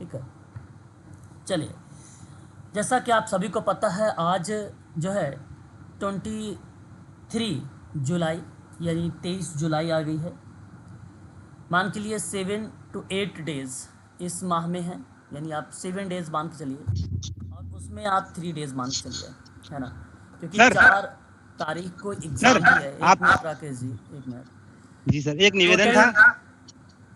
ठीक है। चलिए, जैसा कि आप सभी को पता है, आज जो है 23 जुलाई यानी 23 जुलाई आ गई है। मान के लिए 7 to 8 डेज़ इस माह में है, यानी आप 7 डेज़ मान के चलिए और उसमें आप 3 डेज़ मान के चलिए, है ना, क्योंकि सर 4 तारीख को सर एग्ज़ाम भी है। एक आप मिनट राकेश जी, एक मिनट। जी सर, एक निवेदन था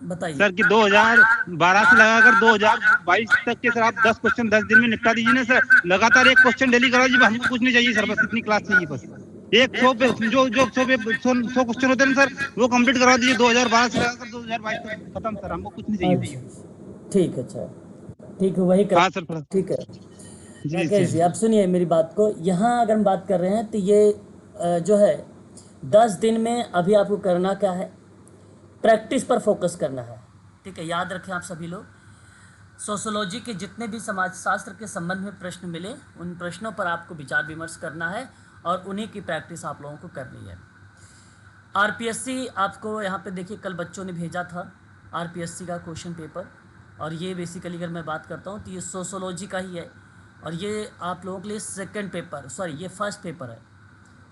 बताइए सर कि 2012 से लगाकर 2022 तक के सर आप 10 क्वेश्चन 10 दिन में निपटा दीजिए ना सर। लगातार एक क्वेश्चन डेली करा दीजिए, हमको कुछ नहीं चाहिए सर, बस इतनी क्लास चाहिए बस। एक 100 पे जो जो 100 क्वेश्चन होते हैं ना सर, वो कंप्लीट करवा दीजिए 2012 से लगाकर 2022 तक खत्म सर, हमको कुछ नहीं चाहिए भैया। ठीक है, अच्छा ठीक है, वही हाँ कर। सर थोड़ा ठीक है जी राकेश सर। जी, आप सुनिए मेरी बात को। यहाँ अगर हम बात कर रहे हैं तो ये जो है 10 दिन में अभी आपको करना क्या है, प्रैक्टिस पर फोकस करना है। ठीक है, याद रखें आप सभी लोग, सोशोलॉजी के जितने भी समाज शास्त्र के संबंध में प्रश्न मिले, उन प्रश्नों पर आपको विचार विमर्श करना है और उन्हीं की प्रैक्टिस आप लोगों को करनी है। आरपीएससी आपको यहाँ पे देखिए, कल बच्चों ने भेजा था आरपीएससी का क्वेश्चन पेपर, और ये बेसिकली अगर मैं बात करता हूँ तो ये सोशोलॉजी का ही है, और ये आप लोगों के लिए सेकंड पेपर, सॉरी ये फर्स्ट पेपर है।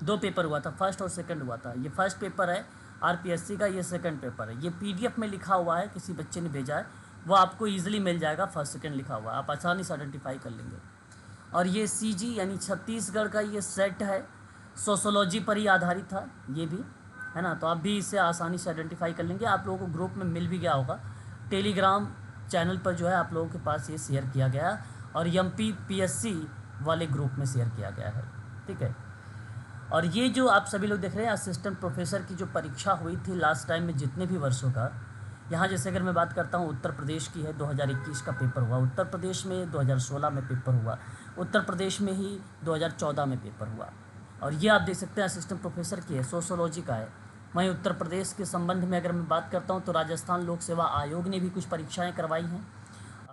2 पेपर हुआ था, फर्स्ट और सेकंड हुआ था। ये फर्स्ट पेपर है आरपीएससी का, ये सेकंड पेपर है। ये पीडीएफ में लिखा हुआ है, किसी बच्चे ने भेजा है, वो आपको ईजिली मिल जाएगा, फर्स्ट सेकंड लिखा हुआ है, आप आसानी से आइडेंटिफाई कर लेंगे। और ये सीजी यानी छत्तीसगढ़ का ये सेट है, सोशोलॉजी पर ही आधारित था ये भी, है ना, तो आप भी इसे आसानी से आइडेंटिफाई कर लेंगे। आप लोगों को ग्रुप में मिल भी गया होगा, टेलीग्राम चैनल पर जो है आप लोगों के पास ये शेयर किया गया है, और MPPSC वाले ग्रुप में शेयर किया गया है। ठीक है, और ये जो आप सभी लोग देख रहे हैं, असिस्टेंट प्रोफेसर की जो परीक्षा हुई थी लास्ट टाइम में जितने भी वर्षों का, यहाँ जैसे अगर मैं बात करता हूँ उत्तर प्रदेश की है, 2021 का पेपर हुआ उत्तर प्रदेश में, 2016 में पेपर हुआ उत्तर प्रदेश में ही, 2014 में पेपर हुआ। और ये आप देख सकते हैं असिस्टेंट प्रोफेसर की है, सोशोलॉजी का है। वहीं उत्तर प्रदेश के संबंध में अगर मैं बात करता हूँ तो राजस्थान लोक सेवा आयोग ने भी कुछ परीक्षाएँ करवाई हैं,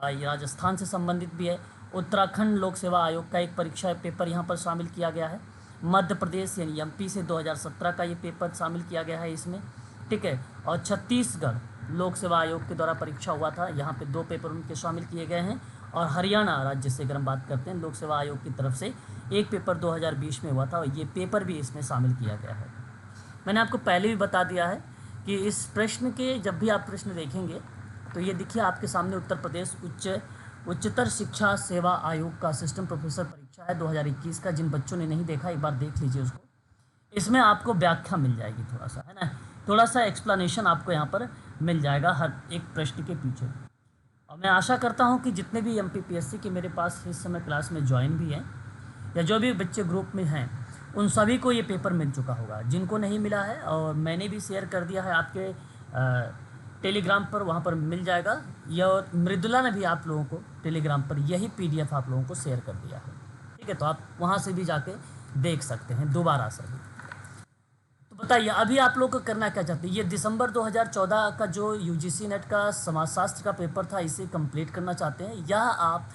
ये राजस्थान से संबंधित भी है। उत्तराखंड लोक सेवा आयोग का एक परीक्षा पेपर यहाँ पर शामिल किया गया है। मध्य प्रदेश यानी MP से 2017 का ये पेपर शामिल किया गया है इसमें। ठीक है, और छत्तीसगढ़ लोक सेवा आयोग के द्वारा परीक्षा हुआ था, यहाँ पे 2 पेपर उनके शामिल किए गए हैं। और हरियाणा राज्य से अगर हम बात करते हैं, लोक सेवा आयोग की तरफ से एक पेपर 2020 में हुआ था, और ये पेपर भी इसमें शामिल किया गया है। मैंने आपको पहले भी बता दिया है कि इस प्रश्न के जब भी आप प्रश्न देखेंगे तो ये देखिए आपके सामने उत्तर प्रदेश उच्चतर शिक्षा सेवा आयोग का असिस्टेंट प्रोफेसर परीक्षा है 2021 का। जिन बच्चों ने नहीं देखा एक बार देख लीजिए उसको, इसमें आपको व्याख्या मिल जाएगी, थोड़ा सा है ना, थोड़ा सा एक्सप्लेनेशन आपको यहाँ पर मिल जाएगा हर एक प्रश्न के पीछे। और मैं आशा करता हूँ कि जितने भी MPPSC के मेरे पास इस समय क्लास में ज्वाइन भी हैं या जो भी बच्चे ग्रुप में हैं, उन सभी को ये पेपर मिल चुका होगा। जिनको नहीं मिला है, और मैंने भी शेयर कर दिया है आपके टेलीग्राम पर, वहाँ पर मिल जाएगा, या मृदुला ने भी आप लोगों को टेलीग्राम पर यही PDF आप लोगों को शेयर कर दिया है। ठीक है, तो आप वहाँ से भी जाके देख सकते हैं दोबारा से भी। तो बताइए अभी आप लोग को करना क्या चाहते हैं? ये दिसंबर 2014 का जो UGC नेट का समाजशास्त्र का पेपर था, इसे कंप्लीट करना चाहते हैं, या आप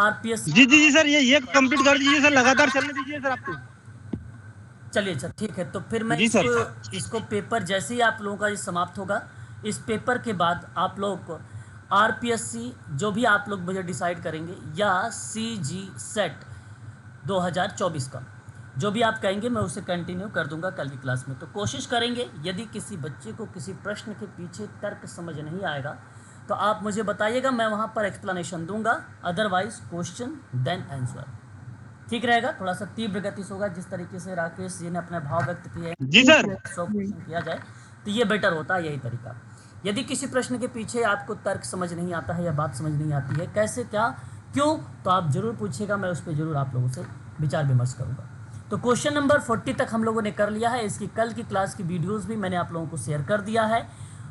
RPS? जी जी जी सर, ये कंप्लीट कर दीजिए सर, लगातार चलने दीजिए सर आपको। चलिए अच्छा ठीक है, तो फिर मैं जी सर। इसको पेपर जैसे ही आप लोगों का ये समाप्त होगा, इस पेपर के बाद आप लोग को RPSC जो भी आप लोग मुझे डिसाइड करेंगे, या CG सेट 2024 का जो भी आप कहेंगे, मैं उसे कंटिन्यू कर दूंगा कल की क्लास में। तो कोशिश करेंगे, यदि किसी बच्चे को किसी प्रश्न के पीछे तर्क समझ नहीं आएगा तो आप मुझे बताइएगा, मैं वहाँ पर एक्सप्लेनेशन दूंगा, अदरवाइज क्वेश्चन देन आंसर। ठीक रहेगा, थोड़ा सा तीव्र गति से होगा, जिस तरीके से राकेश जी ने अपने भाव व्यक्त किए हैं, जी सर। 100 क्वेश्चन किया जाए तो ये बेटर होता है, यही तरीका। यदि किसी प्रश्न के पीछे आपको तर्क समझ नहीं आता है या बात समझ नहीं आती है, कैसे क्या क्यों, तो आप जरूर पूछिएगा, मैं उस पर जरूर आप लोगों से विचार विमर्श करूँगा। तो क्वेश्चन नंबर 40 तक हम लोगों ने कर लिया है। इसकी कल की क्लास की वीडियोस भी मैंने आप लोगों को शेयर कर दिया है।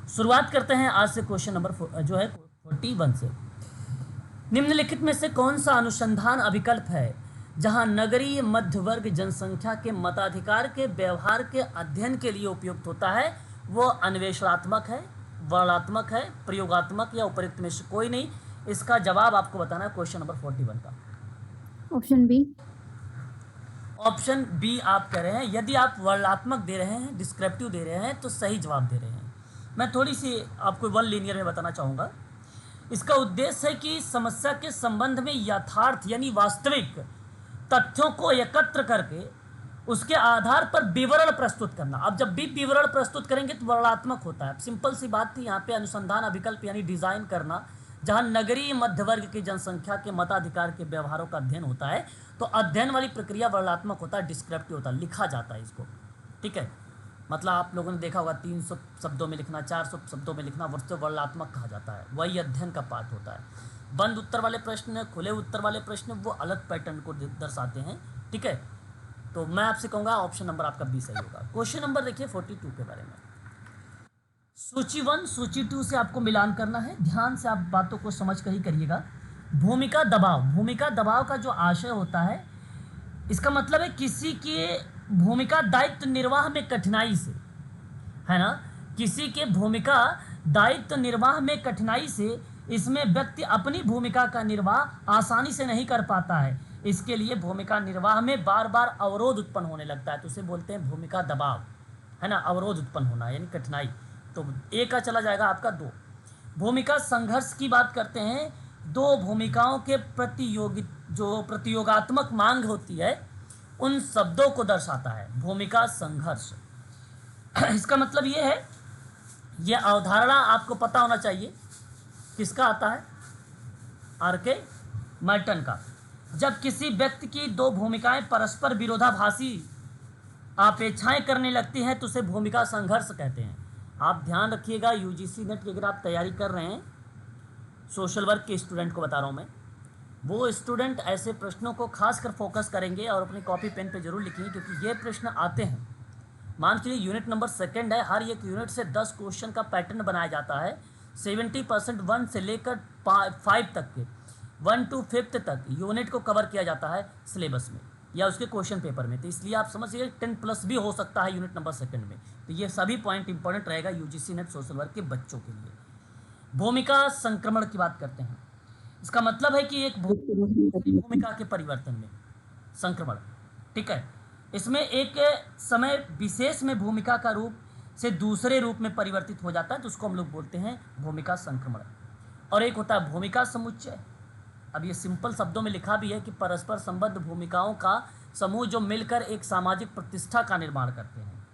शुरुआत करते हैं आज से क्वेश्चन नंबर जो है 41 से। निम्नलिखित में से कौन सा अनुसंधान अभिकल्प है जहां नगरीय मध्य वर्ग जनसंख्या के मताधिकार के व्यवहार के अध्ययन के लिए उपयुक्त होता है? वो अन्वेषणात्मक है, वर्णनात्मक है, प्रयोगात्मक, या उपयुक्त में से कोई नहीं। इसका जवाब आपको बताना है क्वेश्चन नंबर 41 का। Option B. ऑप्शन बी आप कह रहे हैं। यदि आप वर्णनात्मक दे रहे हैं, डिस्क्रिप्टिव दे रहे हैं, तो सही जवाब दे रहे हैं। मैं थोड़ी सी आपको वन लीनियर में बताना चाहूँगा। इसका उद्देश्य है कि समस्या के संबंध में यथार्थ यानी वास्तविक तथ्यों को एकत्र करके उसके आधार पर विवरण प्रस्तुत करना। अब जब भी विवरण प्रस्तुत करेंगे तो वर्णनात्मक होता है। सिंपल सी बात थी यहाँ पे, अनुसंधान अभिकल्प यानी डिजाइन करना। जहाँ नगरीय मध्य वर्ग की जनसंख्या के मताधिकार के व्यवहारों का अध्ययन होता है तो अध्ययन वाली प्रक्रिया वर्णनात्मक होता है, डिस्क्रिप्टिव होता है, लिखा जाता है इसको। ठीक है, मतलब आप लोगों ने देखा होगा 300 शब्दों में लिखना, 400 शब्दों में लिखना, उससे वर्णनात्मक कहा जाता है। वही अध्ययन का पार्ट होता है। बंद उत्तर वाले प्रश्न, खुले उत्तर वाले प्रश्न, वो अलग पैटर्न को दर्शाते हैं। ठीक है, तो मैं आपसे कहूँगा ऑप्शन नंबर आपका बी सही होगा। क्वेश्चन नंबर देखिए 42 के बारे में। सूची 1 सूची 2 से आपको मिलान करना है। ध्यान से आप बातों को समझ कर ही करिएगा। भूमिका दबाव, भूमिका दबाव का जो आशय होता है, इसका मतलब है किसी के भूमिका दायित्व निर्वाह में कठिनाई से, है ना, किसी के भूमिका दायित्व निर्वाह में कठिनाई से इसमें व्यक्ति अपनी भूमिका का निर्वाह आसानी से नहीं कर पाता है। इसके लिए भूमिका निर्वाह में बार बार अवरोध उत्पन्न होने लगता है, तो उसे बोलते हैं भूमिका दबाव, है ना, अवरोध उत्पन्न होना यानी कठिनाई। तो ए का चला जाएगा आपका 2। भूमिका संघर्ष की बात करते हैं, दो भूमिकाओं के प्रतियोगात्मक मांग होती है उन शब्दों को दर्शाता है भूमिका संघर्ष। इसका मतलब ये है, ये अवधारणा आपको पता होना चाहिए, किसका आता है, आर.के. मर्टन का। जब किसी व्यक्ति की दो भूमिकाएं परस्पर विरोधाभासी अपेक्षाएं करने लगती हैं तो उसे भूमिका संघर्ष कहते हैं। आप ध्यान रखिएगा, यूजीसी नेट की अगर आप तैयारी कर रहे हैं, सोशल वर्क के स्टूडेंट को बता रहा हूँ मैं, वो स्टूडेंट ऐसे प्रश्नों को खास कर फोकस करेंगे और अपनी कॉपी पेन पे जरूर लिखेंगे, क्योंकि ये प्रश्न आते हैं। मान के लिए यूनिट नंबर 2 है, हर एक यूनिट से 10 क्वेश्चन का पैटर्न बनाया जाता है। 70% 1 से लेकर 5 तक के, 1 to 5th तक यूनिट को कवर किया जाता है सिलेबस में या उसके क्वेश्चन पेपर में। तो इसलिए आप समझिए 10+ भी हो सकता है यूनिट नंबर 2 में। तो ये सभी पॉइंट इंपॉर्टेंट रहेगा यूजीसी नेट सोशल वर्क के बच्चों के लिए। भूमिका संक्रमण की बात करते हैं, इसका मतलब है कि एक भूमिका के परिवर्तन में संक्रमण। ठीक है, इसमें एक समय विशेष में भूमिका का रूप से दूसरे रूप में परिवर्तित हो जाता है, तो उसको हम लोग बोलते हैं भूमिका संक्रमण। और एक होता है भूमिका समुच्चय। अब ये सिंपल शब्दों में लिखा भी है कि परस्पर संबद्ध भूमिकाओं का समूह जो मिलकर एक सामाजिक प्रतिष्ठा का निर्माण करते हैं।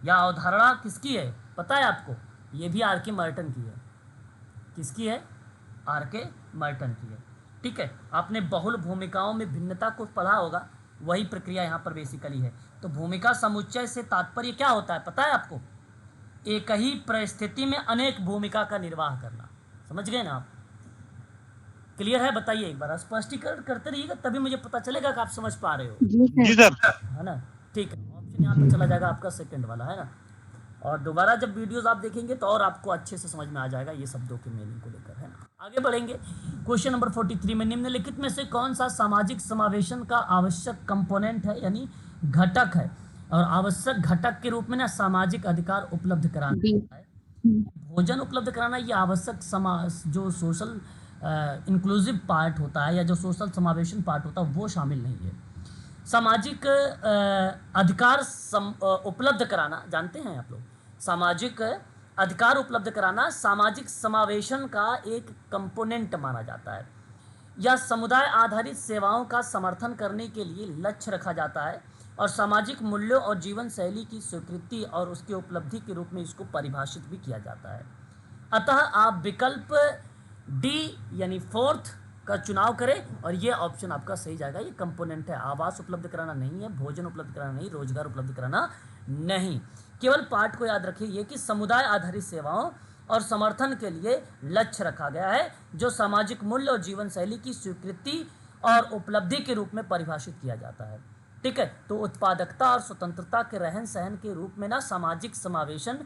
यह अवधारणा किसकी है पता है आपको, ये भी आर.के. मर्टन की है। किसकी है, आर.के. मर्टन की है। ठीक है, आपने बहुल भूमिकाओं में भिन्नता को पढ़ा होगा, वही प्रक्रिया यहाँ पर बेसिकली है। तो भूमिका समुच्चय से तात्पर्य क्या होता है पता है आपको, एक ही परिस्थिति में अनेक भूमिका का निर्वाह करना। समझ गए ना आप, क्लियर है, बताइए एक बार, स्पष्टीकरण करते रहिएगा तभी मुझे पता चलेगा कि आप समझ पा रहे हो। जी सर, है ना। ठीक है, ऑप्शन यहाँ पर चला जाएगा आपका 2 वाला, है ना। और दोबारा जब वीडियोस आप देखेंगे तो और आपको अच्छे से समझ में आ जाएगा ये शब्दों के मीनिंग को लेकर, है ना। आगे बढ़ेंगे। क्वेश्चन नंबर 43 में, निम्नलिखित में से कौन सा सामाजिक समावेशन का आवश्यक कंपोनेंट है यानी घटक है, और आवश्यक घटक के रूप में ना सामाजिक अधिकार उपलब्ध कराना है। भोजन उपलब्ध कराना ये आवश्यक समाज जो सोशल इंक्लूसिव पार्ट होता है या जो सोशल समावेशन पार्ट होता है वो शामिल नहीं है। सामाजिक अधिकार उपलब्ध कराना, जानते हैं आप लोग, सामाजिक अधिकार उपलब्ध कराना सामाजिक समावेशन का एक कंपोनेंट माना जाता है। यह समुदाय आधारित सेवाओं का समर्थन करने के लिए लक्ष्य रखा जाता है और सामाजिक मूल्यों और जीवन शैली की स्वीकृति और उसकी उपलब्धि के रूप में इसको परिभाषित भी किया जाता है। अतः आप विकल्प डी यानी 4th का चुनाव करें और ये ऑप्शन आपका सही जाएगा। ये कंपोनेंट है, आवास उपलब्ध कराना नहीं है, भोजन उपलब्ध कराना नहीं, रोजगार उपलब्ध कराना नहीं। केवल पार्ट को याद रखिए ये कि समुदाय आधारित सेवाओं और समर्थन के लिए लक्ष्य रखा गया है जो सामाजिक मूल्य और जीवन शैली की स्वीकृति और उपलब्धि के रूप में परिभाषित किया जाता है। ठीक है, तो उत्पादकता और स्वतंत्रता के रहन सहन के रूप में ना सामाजिक समावेशन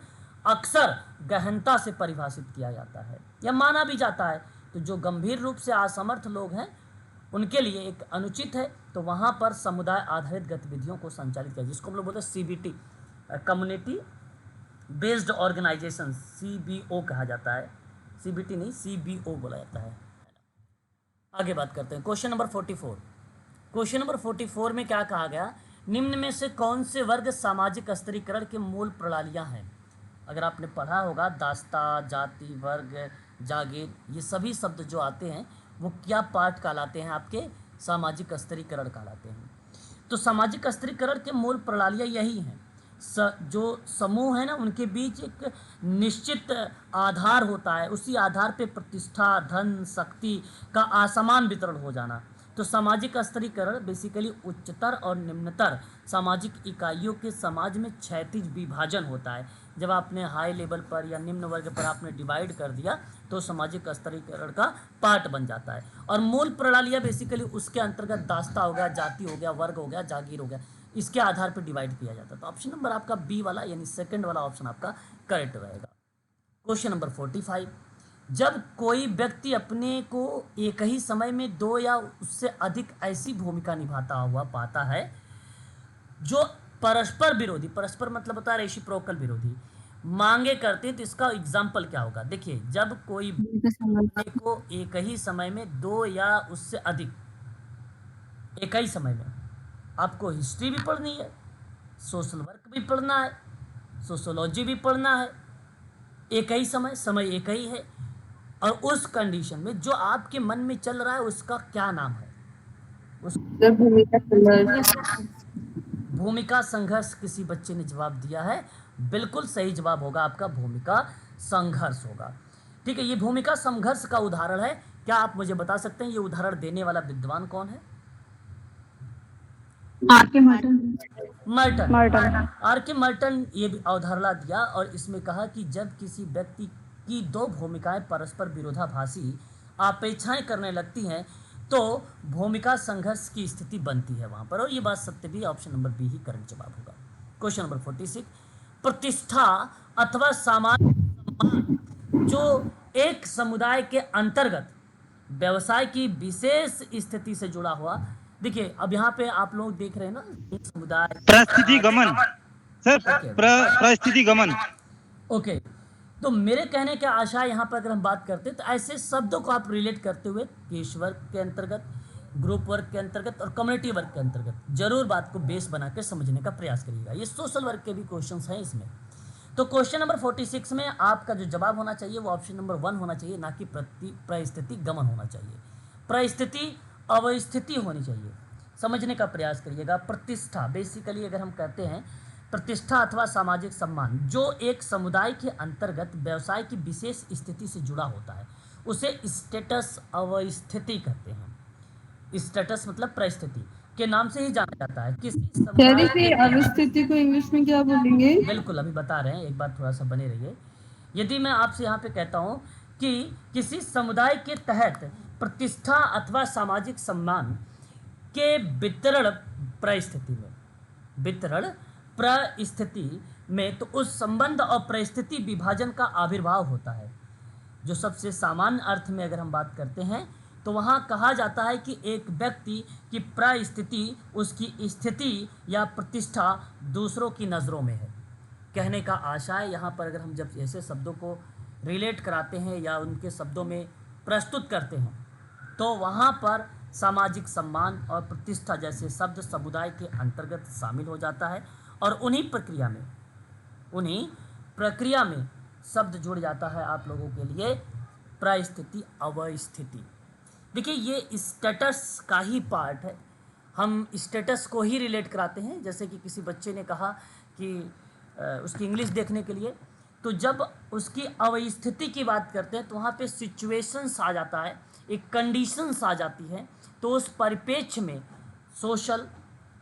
अक्सर गहनता से परिभाषित किया जाता है या माना भी जाता है। तो जो गंभीर रूप से असमर्थ लोग हैं उनके लिए एक अनुचित है, तो वहाँ पर समुदाय आधारित गतिविधियों को संचालित किया, जिसको हम लोग बोलते हैं CBT, community based organisation, CBO कहा जाता है। CBT नहीं, CBO बोला जाता है। आगे बात करते हैं क्वेश्चन नंबर 44। क्वेश्चन नंबर 44 में क्या कहा गया, निम्न में से कौन से वर्ग सामाजिक स्तरीकरण के मूल प्रणालियाँ हैं। अगर आपने पढ़ा होगा दास्ता, जाति, वर्ग, जागीर, ये सभी शब्द जो आते हैं वो क्या पार्ट कहलाते हैं? आपके सामाजिक स्तरीकरण कहलाते हैं। तो सामाजिक स्तरीकरण के मूल प्रणालियाँ यही हैं। जो समूह है ना, उनके बीच एक निश्चित आधार होता है, उसी आधार पे प्रतिष्ठा, धन, शक्ति का असमान वितरण हो जाना। तो सामाजिक स्तरीकरण बेसिकली उच्चतर और निम्नतर सामाजिक इकाइयों के समाज में क्षैतिज विभाजन होता है। जब आपने हाई लेवल पर या निम्न वर्ग पर आपने डिवाइड कर दिया तो सामाजिक स्तरीकरण का पार्ट बन जाता है। और मूल प्रणालियाँ बेसिकली उसके अंतर्गत दास्ता हो गया, जाति हो गया, वर्ग हो गया, जागीर हो गया, इसके आधार पर डिवाइड किया जाता है। तो ऑप्शन नंबर आपका बी वाला यानी सेकंड वाला ऑप्शन आपका करेक्ट रहेगा। क्वेश्चन नंबर 45, जब कोई व्यक्ति अपने को एक ही समय में दो या उससे अधिक ऐसी भूमिका निभाता हुआ पाता है जो परस्पर विरोधी, परस्पर मतलब होता है रेसिप्रोकल विरोधी, मांगे करते हैं, तो इसका एग्जाम्पल क्या होगा? देखिए, जब कोई अपने को एक ही समय में दो या उससे अधिक, एक ही समय में, आपको हिस्ट्री भी पढ़नी है, सोशल वर्क भी पढ़ना है, सोशोलॉजी भी पढ़ना है, एक ही समय एक ही है, और उस कंडीशन में जो आपके मन में चल रहा है उसका क्या नाम है? उस भूमिका संघर्ष किसी बच्चे ने जवाब दिया है, बिल्कुल सही जवाब होगा आपका भूमिका संघर्ष होगा। ठीक है, ये भूमिका संघर्ष का उदाहरण है। क्या आप मुझे बता सकते हैं ये उदाहरण देने वाला विद्वान कौन है? आर.के. मर्टन। आर.के. मर्टन ये भी अवधारणा दिया और इसमें कहा कि जब किसी व्यक्ति की दो भूमिकाएं परस्पर विरोधाभासी अपेक्षाएं करने लगती हैं तो भूमिका संघर्ष की स्थिति बनती है वहां पर, और ये बात सत्य भी। ऑप्शन नंबर बी ही करेक्ट जवाब होगा। क्वेश्चन नंबर 46, प्रतिष्ठा अथवा सामाजिक सम्मान जो एक समुदाय के अंतर्गत व्यवसाय की विशेष स्थिति से जुड़ा हुआ। देखिए, अब यहाँ पे आप लोग देख रहे हैं ना, एक समुदाय परिस्थिति गमन सर, परिस्थिति गमन। ओके, तो मेरे कहने का आशा यहाँ पर अगर हम बात करते हैं तो ऐसे शब्दों को आप रिलेट करते हुए केस वर्क के अंतर्गत, ग्रुप वर्क के अंतर्गत और कम्युनिटी वर्क के अंतर्गत जरूर बात को बेस बना के समझने का प्रयास करिएगा। ये सोशल वर्क के भी क्वेश्चंस हैं इसमें। तो क्वेश्चन नंबर 46 में आपका जो जवाब होना चाहिए वो ऑप्शन नंबर 1 होना चाहिए, ना कि परिस्थिति गमन होना चाहिए। परिस्थिति अवस्थिति होनी चाहिए, समझने का प्रयास करिएगा। प्रतिष्ठा बेसिकली अगर हम कहते हैं प्रतिष्ठा अथवा सामाजिक सम्मान जो एक समुदाय के अंतर्गत व्यवसाय की विशेष स्थिति से जुड़ा होता है उसे स्टेटस अवस्थिति कहते हैं। स्टेटस मतलब परिस्थिति के नाम से ही जाना जाता है। किसी समुदाय की अवस्थिति को इंग्लिश में क्या बोलेंगे? बिल्कुल अभी बता रहे हैं, एक बार थोड़ा सा बने रहिए। यदि मैं आपसे यहाँ पे कहता हूँ कि किसी समुदाय के तहत प्रतिष्ठा अथवा सामाजिक सम्मान के वितरण परिस्थिति में तो उस संबंध और परिस्थिति विभाजन का आविर्भाव होता है। जो सबसे सामान्य अर्थ में अगर हम बात करते हैं तो वहाँ कहा जाता है कि एक व्यक्ति की परिस्थिति उसकी स्थिति या प्रतिष्ठा दूसरों की नज़रों में है। कहने का आशा है यहाँ पर अगर हम जब ऐसे शब्दों को रिलेट कराते हैं या उनके शब्दों में प्रस्तुत करते हैं तो वहाँ पर सामाजिक सम्मान और प्रतिष्ठा जैसे शब्द समुदाय के अंतर्गत शामिल हो जाता है और उन्हीं प्रक्रिया में शब्द जुड़ जाता है आप लोगों के लिए परिस्थिति अवस्थिति। देखिए, ये स्टेटस का ही पार्ट है। हम स्टेटस को ही रिलेट कराते हैं। जैसे कि किसी बच्चे ने कहा कि उसकी इंग्लिश देखने के लिए, तो जब उसकी अवस्थिति की बात करते हैं तो वहाँ पे सिचुएशंस आ जाता है, एक कंडीशंस आ जाती हैं। तो उस परिप्रेक्ष्य में सोशल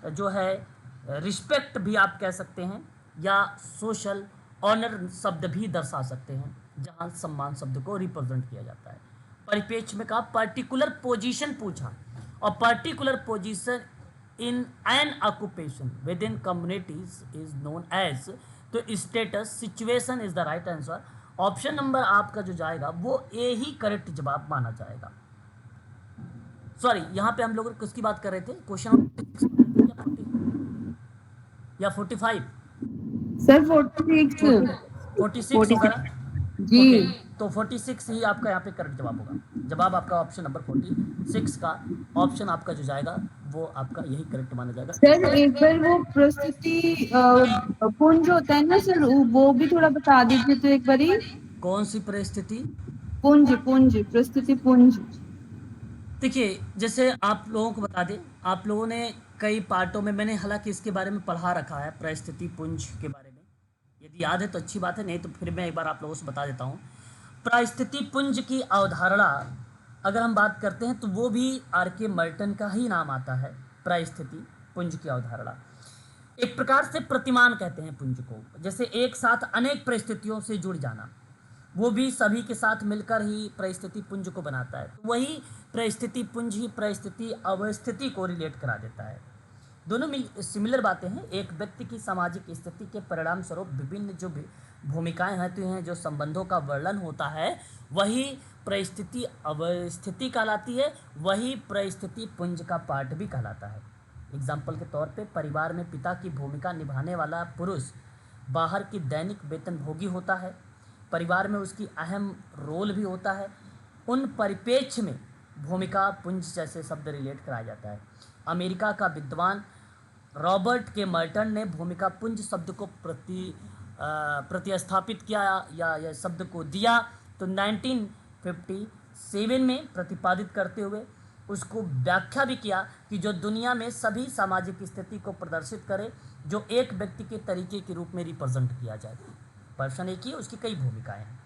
जो है रिस्पेक्ट भी आप कह सकते हैं या सोशल ऑनर शब्द भी दर्शा सकते हैं, जहाँ सम्मान शब्द को रिप्रेजेंट किया जाता है। परिप्रेक्ष्य में कहा पर्टिकुलर पोजीशन पूछा, और particular position in an occupation within communities is known as, तो status situation is the right answer. Option number आपका जो जाएगा वो ए ही करेक्ट जवाब माना जाएगा। सॉरी, यहाँ पे हम लोग किसकी बात कर रहे थे? क्वेश्चन या 45 सर 46 होगा ना? जी। तो 46 ही आपका यहाँ पे करेक्ट जवाब होगा। जवाब आपका ऑप्शन नंबर 46 का ऑप्शन आपका जो जाएगा वो आपका यही करेक्ट माना जाएगा। सर एक बार वो परिस्थिति पुंज होता है ना सर, वो भी थोड़ा बता दीजिए तो एक बारी। कौन सी परिस्थिति? पुंज पुंज प्रस्तुति पुंज। देखिए, जैसे आप लोगों को बता दें, आप लोगों ने कई पार्टों में, मैंने हालांकि इसके बारे में पढ़ा रखा है, परिस्थिति पुंज के बारे में। यदि याद है तो अच्छी बात है, नहीं तो फिर मैं एक बार आप लोगों से बता देता हूँ। परिस्थिति पुंज की अवधारणा अगर हम बात करते हैं तो वो भी आर.के. मर्टन का ही नाम आता है। परिस्थिति पुंज की अवधारणा एक प्रकार से प्रतिमान कहते हैं पुंज को, जैसे एक साथ अनेक परिस्थितियों से जुड़ जाना, वो भी सभी के साथ मिलकर ही परिस्थिति पुंज को बनाता है। तो वही परिस्थिति पुंज ही परिस्थिति अवस्थिति को रिलेट करा देता है। दोनों सिमिलर बातें हैं। एक व्यक्ति की सामाजिक स्थिति के परिणाम स्वरूप विभिन्न जो भूमिकाएं होती हैं, जो संबंधों का वर्णन होता है, वही परिस्थिति अवस्थिति कहलाती है, वही परिस्थिति पुंज का पार्ट भी कहलाता है। एग्जाम्पल के तौर पे परिवार में पिता की भूमिका निभाने वाला पुरुष बाहर की दैनिक वेतनभोगी होता है, परिवार में उसकी अहम रोल भी होता है। उन परिप्रेक्ष्य में भूमिका पुंज जैसे शब्द रिलेट कराया जाता है। अमेरिका का विद्वान रॉबर्ट के मर्टन ने भूमिका पुंज शब्द को प्रतिस्थापित किया या शब्द को दिया तो 1957 में प्रतिपादित करते हुए उसको व्याख्या भी किया कि जो दुनिया में सभी सामाजिक स्थिति को प्रदर्शित करे, जो एक व्यक्ति के तरीके के रूप में रिप्रेजेंट किया जाए। पर्सन एक ही है, उसकी कई भूमिकाएं हैं,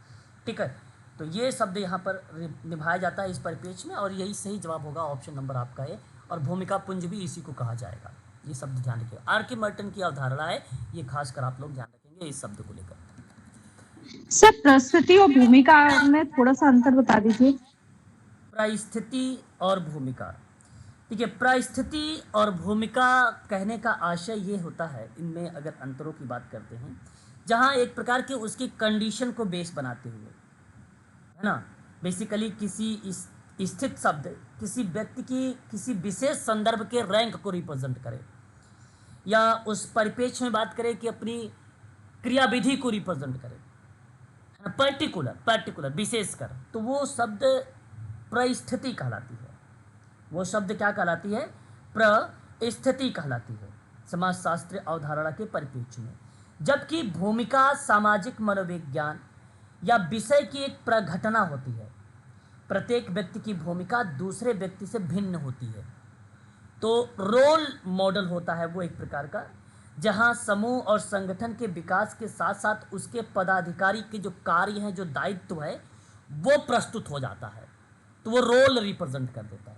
ठीक है। तो ये शब्द यहाँ पर निभाया जाता है इस परिप्रेक्ष्य में, और यही सही जवाब होगा, ऑप्शन नंबर आपका है। और भूमिका पुंज भी इसी को कहा जाएगा। ये शब्द ध्यान रखिए, आर.के. मर्टन की अवधारणा है, ये खासकर आप लोग ध्यान रखेंगे इस शब्द को लेकर। सर प्रस्तुति और भूमिका में थोड़ा सा अंतर बता दीजिए। परिस्थिति और भूमिका, ठीक है। परिस्थिति और भूमिका कहने का आशय ये होता है, इनमें अगर अंतरों की बात करते हैं, जहाँ एक प्रकार के उसकी कंडीशन को बेस बनाते हुए, है ना, बेसिकली किसी स्थित शब्द किसी व्यक्ति की किसी विशेष संदर्भ के रैंक को रिप्रेजेंट करे, या उस परिप्रेक्ष्य में बात करें कि अपनी क्रियाविधि को रिप्रेजेंट करे, पर्टिकुलर विशेषकर, तो वो शब्द परिस्थिति कहलाती है। वो शब्द क्या कहलाती है? परिस्थिति कहलाती है समाजशास्त्रीय अवधारणा के परिप्रेक्ष्य में। जबकि भूमिका सामाजिक मनोविज्ञान या विषय की एक प्रघटना होती है। प्रत्येक व्यक्ति की भूमिका दूसरे व्यक्ति से भिन्न होती है। तो रोल मॉडल होता है वो एक प्रकार का, जहां समूह और संगठन के विकास के साथ साथ उसके पदाधिकारी के जो कार्य हैं, जो दायित्व है, वो प्रस्तुत हो जाता है। तो वो रोल रिप्रेजेंट कर देता है।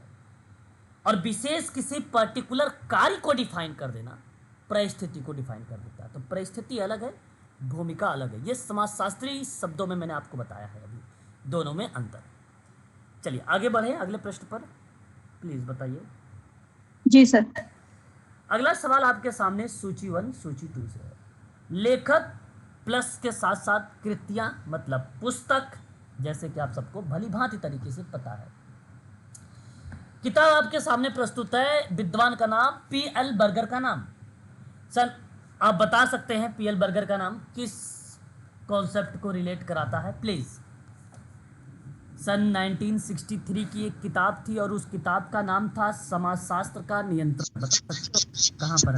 और विशेष किसी पर्टिकुलर कार्य को डिफाइन कर देना परिस्थिति को डिफाइन कर देता है। तो परिस्थिति अलग है, भूमिका अलग है। ये समाजशास्त्री शब्दों में मैंने आपको बताया है अभी, दोनों में अंतर। चलिए आगे बढ़े अगले प्रश्न पर, प्लीज बताइए। जी सर। अगला सवाल आपके सामने सूची 1 सूची 2 से है। लेखक प्लस के साथ साथ कृतियां मतलब पुस्तक, जैसे कि आप सबको भली भांति तरीके से पता है। किताब आपके सामने प्रस्तुत है, विद्वान का नाम P.L. बर्गर का नाम। सर आप बता सकते हैं P.L. बर्गर का नाम किस कॉन्सेप्ट को रिलेट कराता है प्लीज। सन 1963 की एक किताब थी और उस किताब का नाम था समाजशास्त्र का नियंत्रण। बता सकते हो कहाँ पर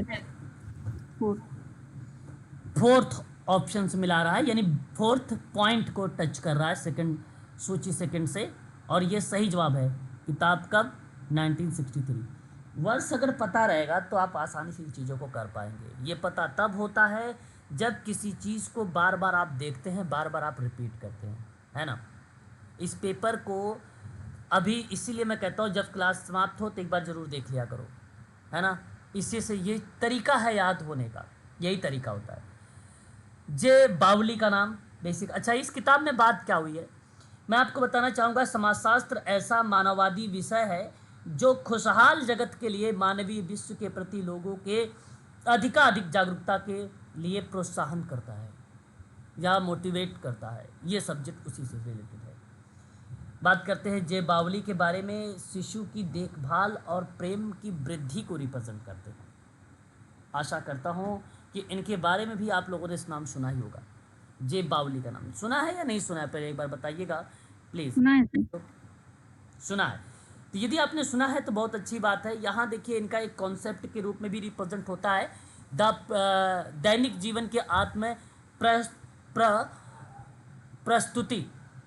है? फोर्थ ऑप्शन से मिला रहा है, यानी फोर्थ पॉइंट को टच कर रहा है सेकंड सूची सेकंड से, और ये सही जवाब है। किताब कब? 1963। वर्ष अगर पता रहेगा तो आप आसानी से इन चीज़ों को कर पाएंगे। ये पता तब होता है जब किसी चीज़ को बार बार आप देखते हैं, बार बार आप रिपीट करते हैं, है ना। इस पेपर को अभी इसीलिए मैं कहता हूँ जब क्लास समाप्त हो तो एक बार ज़रूर देख लिया करो, है ना। इसी से ये तरीका है याद होने का, यही तरीका होता है। जे बावली का नाम बेसिक। अच्छा, इस किताब में बात क्या हुई है मैं आपको बताना चाहूँगा। समाजशास्त्र ऐसा मानववादी विषय है जो खुशहाल जगत के लिए मानवीय विश्व के प्रति लोगों के अधिकाधिक जागरूकता के लिए प्रोत्साहन करता है या मोटिवेट करता है। ये सब्जेक्ट उसी से रिलेटेड है। बात करते हैं जे बावली के बारे में। शिशु की देखभाल और प्रेम की वृद्धि को रिप्रेजेंट करते हैं। आशा करता हूँ कि इनके बारे में भी आप लोगों ने इस नाम सुना ही होगा। जे बावली का नाम सुना है या नहीं सुना है, पहले एक बार बताइएगा प्लीज़। सुना है। तो यदि आपने सुना है तो बहुत अच्छी बात है। यहाँ देखिए इनका एक कॉन्सेप्ट के रूप में भी रिप्रेजेंट होता है दैनिक जीवन के आत्म प्रस्तुति,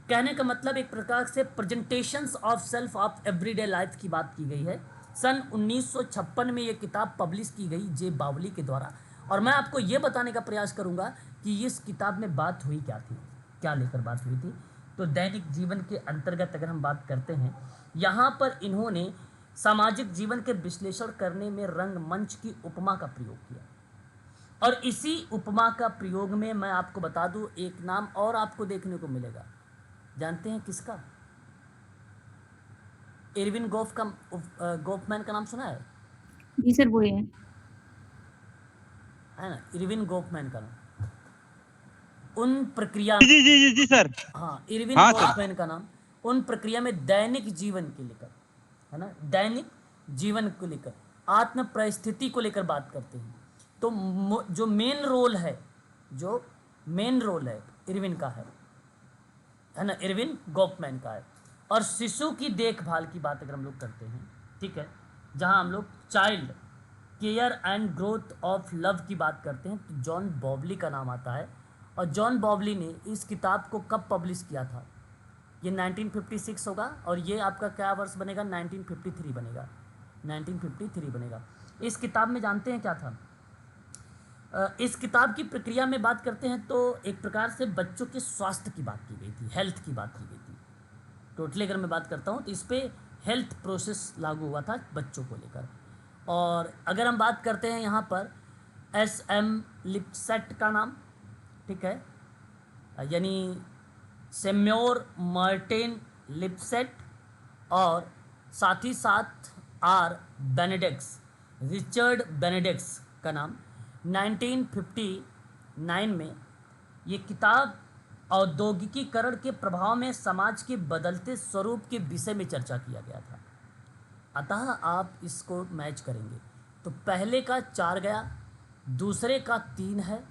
कहने का मतलब एक प्रकार से presentations of self of everyday life की बात की गई है। सन 1956 में ये किताब पब्लिश की गई जे बावली के द्वारा। और मैं आपको ये बताने का प्रयास करूँगा कि इस किताब में बात हुई क्या थी, क्या लेकर बात हुई थी। तो दैनिक जीवन के अंतर्गत अगर हम बात करते हैं, यहाँ पर इन्होंने सामाजिक जीवन के विश्लेषण करने में रंगमंच की उपमा का प्रयोग किया। और इसी उपमा का प्रयोग में मैं आपको बता दूं, एक नाम और आपको देखने को मिलेगा। जानते हैं किसका? इरविन गोफमैन का नाम सुना है जी सर वो है। ना? इरविन गोफमैन का नाम उन प्रक्रिया जी जी जी जी सर। हाँ, इरविन हाँ सर। गोफमैन का नाम उन प्रक्रिया में दैनिक जीवन के लेकर, है ना, दैनिक जीवन को लेकर, आत्म परिस्थिति को लेकर बात करते हैं। तो जो मेन रोल है इरविन का है ना, इरविन गोफमैन का है। और शिशु की देखभाल की बात अगर हम लोग करते हैं, ठीक है, जहां हम लोग child care and growth of love की बात करते हैं, तो जॉन बॉबली का नाम आता है। और जॉन बॉबली ने इस किताब को कब पब्लिश किया था? ये 1956 होगा। और ये आपका क्या वर्ष बनेगा? 1953 बनेगा। 1953 बनेगा। इस किताब में जानते हैं क्या था? इस किताब की प्रक्रिया में बात करते हैं तो एक प्रकार से बच्चों के स्वास्थ्य की बात की गई थी, हेल्थ की बात की गई थी। टोटली अगर मैं बात करता हूँ तो इस पर हेल्थ प्रोसेस लागू हुआ था बच्चों को लेकर। और अगर हम बात करते हैं यहाँ पर SM लिप्सेट का नाम, ठीक है, यानी सेम्योर मार्टिन लिप्सेट, और साथ ही साथ रिचर्ड बेनेडिक्स का नाम। 1959 में ये किताब औद्योगिकीकरण के प्रभाव में समाज के बदलते स्वरूप के विषय में चर्चा किया गया था। अतः आप इसको मैच करेंगे तो पहले का 4 गया, दूसरे का 3 है,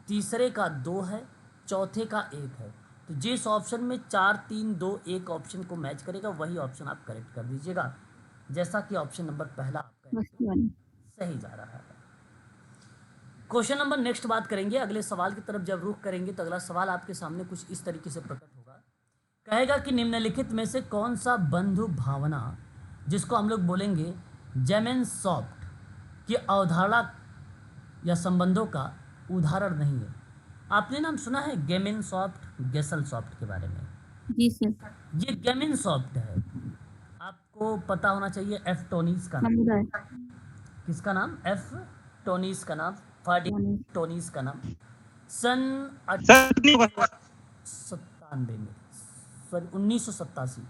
तीसरे का 2 है, चौथे का 1 है। तो जिस ऑप्शन में 4, 3, 2, 1 ऑप्शन को मैच करेगा वही ऑप्शन आप करेक्ट कर दीजिएगा, जैसा कि ऑप्शन नंबर पहला आपका सही जा रहा है। क्वेश्चन नंबर नेक्स्ट बात करेंगे। अगले सवाल की तरफ जब रुख करेंगे तो अगला सवाल आपके सामने कुछ इस तरीके से प्रकट होगा। कहेगा कि निम्नलिखित में से कौन सा बंधु भावना, जिसको हम लोग बोलेंगे जेमेन सॉफ्ट की अवधारणा या संबंधों का उदाहरण नहीं है। आपने नाम सुना है गेमिन सॉफ्ट, गेसल सॉफ्ट के बारे में? जी सर। ये गेमिन सॉफ्ट है, आपको पता होना चाहिए। एफ टोनीस का नाम, किसका नाम? एफ टोनीस का नाम, फार्डी टोनीस का नाम। सन 1987 में,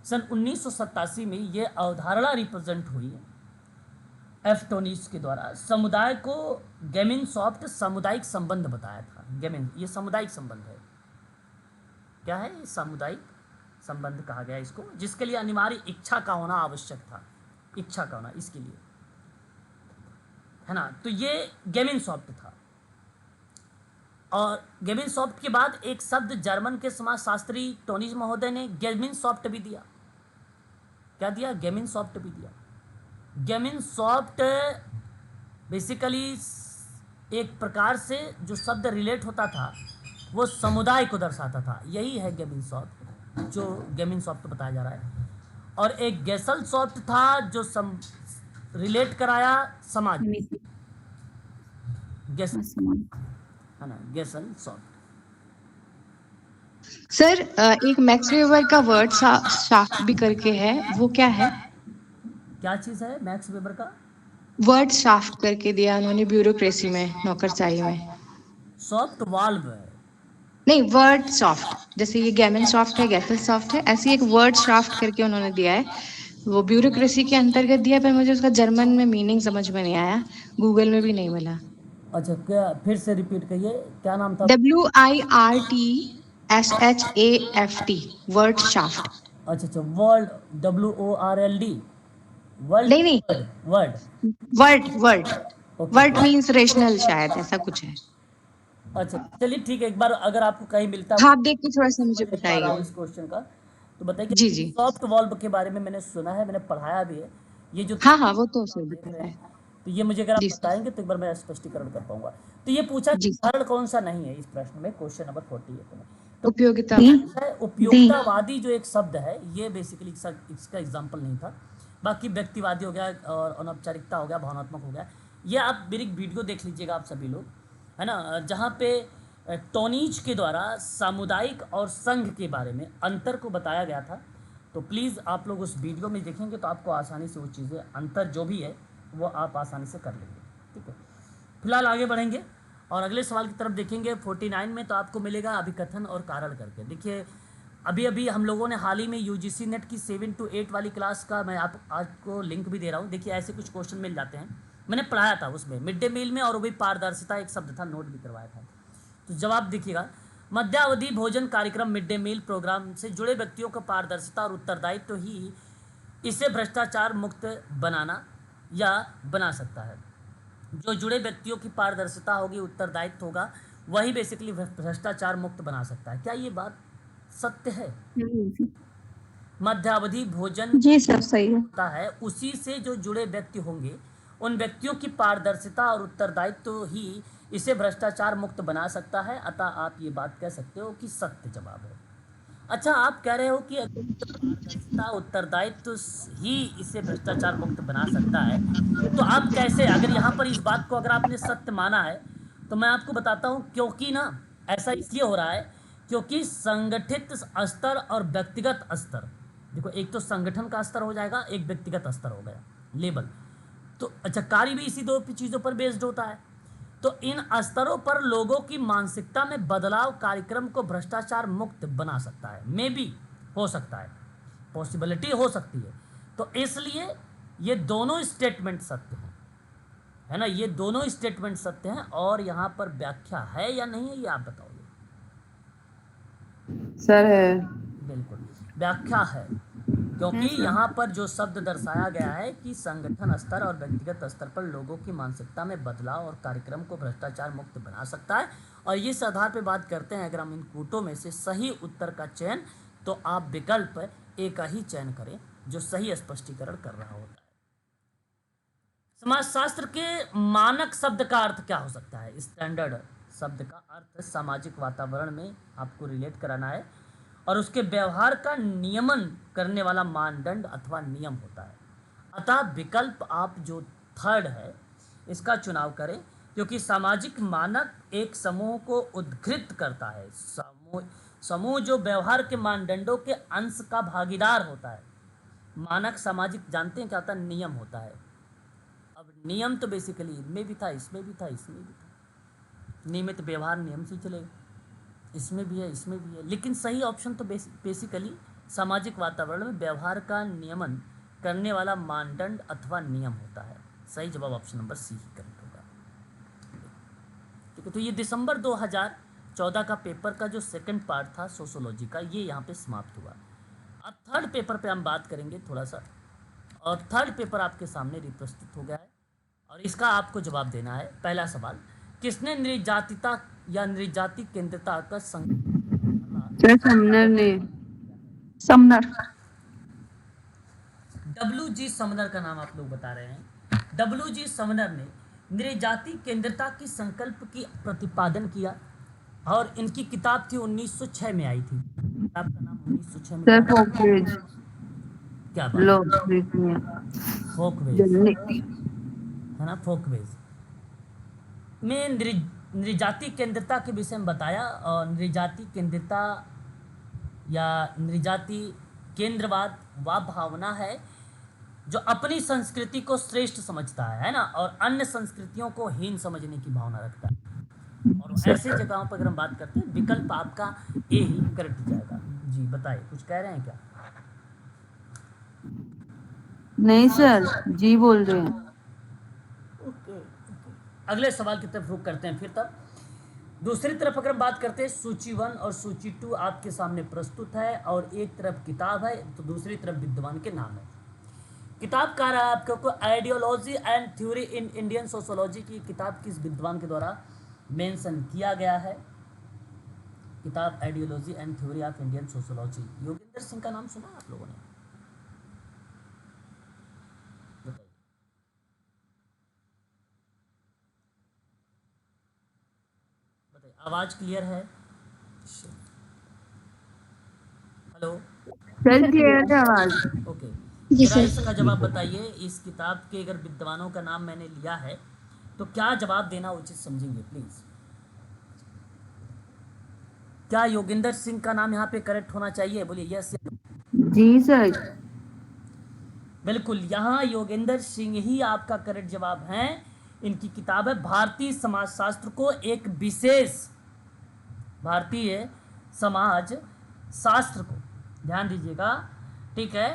सन 1987 में ये अवधारणा रिप्रेजेंट हुई है एफ टोनीस के द्वारा। समुदाय को गेमिन सॉफ्ट सामुदायिक संबंध बताया था। गेमिन ये सामुदायिक संबंध है। क्या है? ये सामुदायिक संबंध कहा गया इसको, जिसके लिए अनिवार्य इच्छा का होना आवश्यक था, इच्छा का होना इसके लिए, है ना। तो ये गेमिन सॉफ्ट था। और गेमिन सॉफ्ट के बाद एक शब्द जर्मन के समाजशास्त्री टोनीज महोदय ने गेमिन सॉफ्ट भी दिया। क्या दिया? गेमिन सॉफ्ट भी दिया। गेमिन सॉफ्ट बेसिकली एक प्रकार से जो शब्द रिलेट होता था वो समुदाय को दर्शाता था। यही है गेमिन सॉफ्ट, जो गेमिन सॉफ्ट बताया जा रहा है। और एक गेसल सॉफ्ट था जो रिलेट कराया समाज, गेसल, है ना, गेसल सॉफ्ट। सर एक मैक्स वेबर का वर्ड शाफ्ट भी करके है, वो क्या है? क्या चीज है मैक्स वेबर का? वर्ड शाफ्ट करके दिया उन्होंने ब्यूरोक्रेसी में, नौकरशाही में। सॉफ्ट वाल्व है। नहीं, वर्ड सॉफ्ट, जैसे ये गेमिन सॉफ्ट है, गेसल सॉफ्ट है, ऐसे एक वर्ड शाफ्ट करके उन्होंने दिया है। वो ब्यूरोक्रेसी के अंतर्गत दिया, पर मुझे उसका जर्मन में मीनिंग समझ में नहीं आया, गूगल में भी नहीं मिला। अच्छा, क्या फिर से रिपीट करिए, क्या नाम था? WIRTSHAFT, word shaft. अच्छा, वर्ल्ड, WORLD, वर्ल्ड? नहीं, वर्ड मीन्स रेशनल, शायद ऐसा कुछ है। अच्छा, चलिए ठीक है, एक बार अगर आपको कहीं मिलता है हाँ, आप देख के थोड़ा सा मुझे बताइए इस क्वेश्चन का, तो बताइए। जी जी। सॉफ्ट वाल्व के बारे में मैंने सुना है, मैंने पढ़ाया भी है। ये जो हाँ, वो तो सर बताया है। तो ये मुझे अगर आप जी बताएंगे तो एक बार मैं स्पष्टीकरण कर पाऊंगा। तो ये पूछा कि जी उदाहरण कौन सा नहीं है इस प्रश्न में, क्वेश्चन नंबर 48 में। तो उपयोगिता डी है उपयोगितावादी जो एक शब्द है, ये बेसिकली इसका एग्जाम्पल नहीं था। बाकी व्यक्तिवादी हो गया और अनौपचारिकता हो गया, भावनात्मक हो गया। ये आप मेरी वीडियो देख लीजिएगा आप सभी लोग, है ना, जहाँ पे टोनीज के द्वारा सामुदायिक और संघ के बारे में अंतर को बताया गया था। तो प्लीज़ आप लोग उस वीडियो में देखेंगे तो आपको आसानी से वो चीज़ें, अंतर जो भी है वो आप आसानी से कर लेंगे। ठीक है, फिलहाल आगे बढ़ेंगे और अगले सवाल की तरफ देखेंगे 49 में। तो आपको मिलेगा अभिकथन और कारण करके। देखिए अभी अभी हम लोगों ने हाल ही में यूजीसी नेट की 7 to 8 वाली क्लास का मैं आपको लिंक भी दे रहा हूँ। देखिए ऐसे कुछ क्वेश्चन मिल जाते हैं, मैंने पढ़ाया था उसमें मिड डे मील में, और वो भी पारदर्शिता एक शब्द था, नोट भी करवाया था। तो जवाब देखिएगा, मध्यावधि भोजन कार्यक्रम मिड डे मील प्रोग्राम से जुड़े व्यक्तियों को पारदर्शिता और उत्तरदायित्व ही इसे भ्रष्टाचार मुक्त बनाना या बना सकता है। जो जुड़े व्यक्तियों की पारदर्शिता होगी, उत्तरदायित्व होगा, वही बेसिकली भ्रष्टाचार मुक्त बना सकता है। क्या ये बात सत्य है? मध्यावधि भोजन जी सर सही है। होता है, उसी से जो जुड़े व्यक्ति होंगे, उन व्यक्तियों की पारदर्शिता और उत्तरदायित्व ही इसे भ्रष्टाचार मुक्त बना सकता है। अतः आप ये बात कह सकते हो कि सत्य जवाब है। अच्छा, आप कह रहे हो कि अगर पारदर्शिता उत्तरदायित्व ही इसे भ्रष्टाचार मुक्त बना सकता है, तो आप कैसे, अगर यहाँ पर इस बात को अगर आपने सत्य माना है, तो मैं आपको बताता हूँ, क्योंकि ना ऐसा इसलिए हो रहा है क्योंकि संगठित स्तर और व्यक्तिगत स्तर, देखो एक तो संगठन का स्तर हो जाएगा, एक व्यक्तिगत स्तर हो गया, लेबल। तो अच्छा, कार्य भी इसी दो चीज़ों पर बेस्ड होता है। तो इन स्तरों पर लोगों की मानसिकता में बदलाव कार्यक्रम को भ्रष्टाचार मुक्त बना सकता है। मे बी, हो सकता है, पॉसिबिलिटी हो सकती है। तो इसलिए ये दोनों स्टेटमेंट सत्य हैं, है ना, ये दोनों स्टेटमेंट सत्य हैं। और यहाँ पर व्याख्या है या नहीं है, ये आप बताओगे। सर है। बिल्कुल व्याख्या है, क्योंकि यहाँ पर जो शब्द दर्शाया गया है कि संगठन स्तर और व्यक्तिगत स्तर पर लोगों की मानसिकता में बदलाव और कार्यक्रम को भ्रष्टाचार मुक्त बना सकता है। और इस आधार पर बात करते हैं, अगर हम इन कूटों में से सही उत्तर का चयन, तो आप विकल्प ए का ही चयन करें जो सही स्पष्टीकरण कर रहा होता है। समाजशास्त्र के मानक शब्द का अर्थ क्या हो सकता है? स्टैंडर्ड शब्द का अर्थ सामाजिक वातावरण में आपको रिलेट कराना है और उसके व्यवहार का नियमन करने वाला मानदंड अथवा नियम होता है। अतः विकल्प आप जो थर्ड है इसका चुनाव करें, क्योंकि सामाजिक मानक एक समूह को उद्घृत करता है। समूह जो व्यवहार के मानदंडों के अंश का भागीदार होता है। मानक सामाजिक जानते हैं क्या होता है? नियम होता है। अब नियम तो बेसिकली इनमें भी था, इसमें भी था, इसमें भी था। नियमित व्यवहार नियम से चलेगा, इसमें भी है, इसमें भी है। लेकिन सही ऑप्शन तो बेसिकली सामाजिक वातावरण में व्यवहार का नियमन करने वाला मानदंड अथवा नियम होता है। सही जवाब ऑप्शन नंबर सी ही करेक्ट होगा। ठीक है, तो ये दिसंबर 2014 का पेपर का जो सेकंड पार्ट था सोशोलॉजी का, ये यहाँ पे समाप्त हुआ। अब थर्ड पेपर पे हम बात करेंगे थोड़ा सा, और थर्ड पेपर आपके सामने रिप्रस्तुत हो गया है और इसका आपको जवाब देना है। पहला सवाल, किसने नृजातिता या नृजाति केंद्रता का सर समनर ने। समनर। डब्ल्यू.जी. समनर का नाम आप लोग बता रहे हैं। डब्ल्यू.जी. समनर ने नृजाति केंद्रता की संकल्प की प्रतिपादन किया और इनकी किताब थी 1906 में आई थी। किताब का नाम 1906 में सर क्या था? फोकवेज। क्या बात लो है? फोकवेज, जल्दी। है ना, फोकवेज में नृजाति केंद्रता के विषय में बताया। और नृजाति केंद्रता या नृजाति केंद्रवाद वह भावना है जो अपनी संस्कृति को श्रेष्ठ समझता है ना, और अन्य संस्कृतियों को हीन समझने की भावना रखता है। और ऐसी जगहों पर अगर हम बात करते हैं, विकल्प आपका ए ही करेक्ट जाएगा। जी बताइए, कुछ कह रहे हैं क्या? नहीं सर, जी बोल रहे हैं। ओके, अगले सवाल की तरफ रुख करते हैं। फिर तब दूसरी तरफ अगर हम बात करते हैं, सूची 1 और सूची 2 आपके सामने प्रस्तुत है, और एक तरफ किताब है तो दूसरी तरफ विद्वान के नाम है। किताब कह रहा है आपको ideology and theory in Indian sociology की किताब किस विद्वान के द्वारा मेंशन किया गया है? किताब ideology and theory of Indian sociology, Yogendra Singh का नाम सुना आप लोगों ने? बताइए। आवाज क्लियर है? हेलो। सर क्लियर है आवाज। ओके, जी जरा सर। इसका जवाब बताइए। इस किताब के अगर विद्वानों का नाम मैंने लिया है तो क्या जवाब देना उचित समझेंगे प्लीज? क्या योगेंद्र सिंह का नाम यहाँ पे करेक्ट होना चाहिए? बोलिए यस या नो। जी सर। बिल्कुल, यहाँ योगेंद्र सिंह ही आपका करेक्ट जवाब है। इनकी किताब है भारतीय समाजशास्त्र को एक विशेष, भारतीय समाज शास्त्र को, ध्यान दीजिएगा, ठीक है,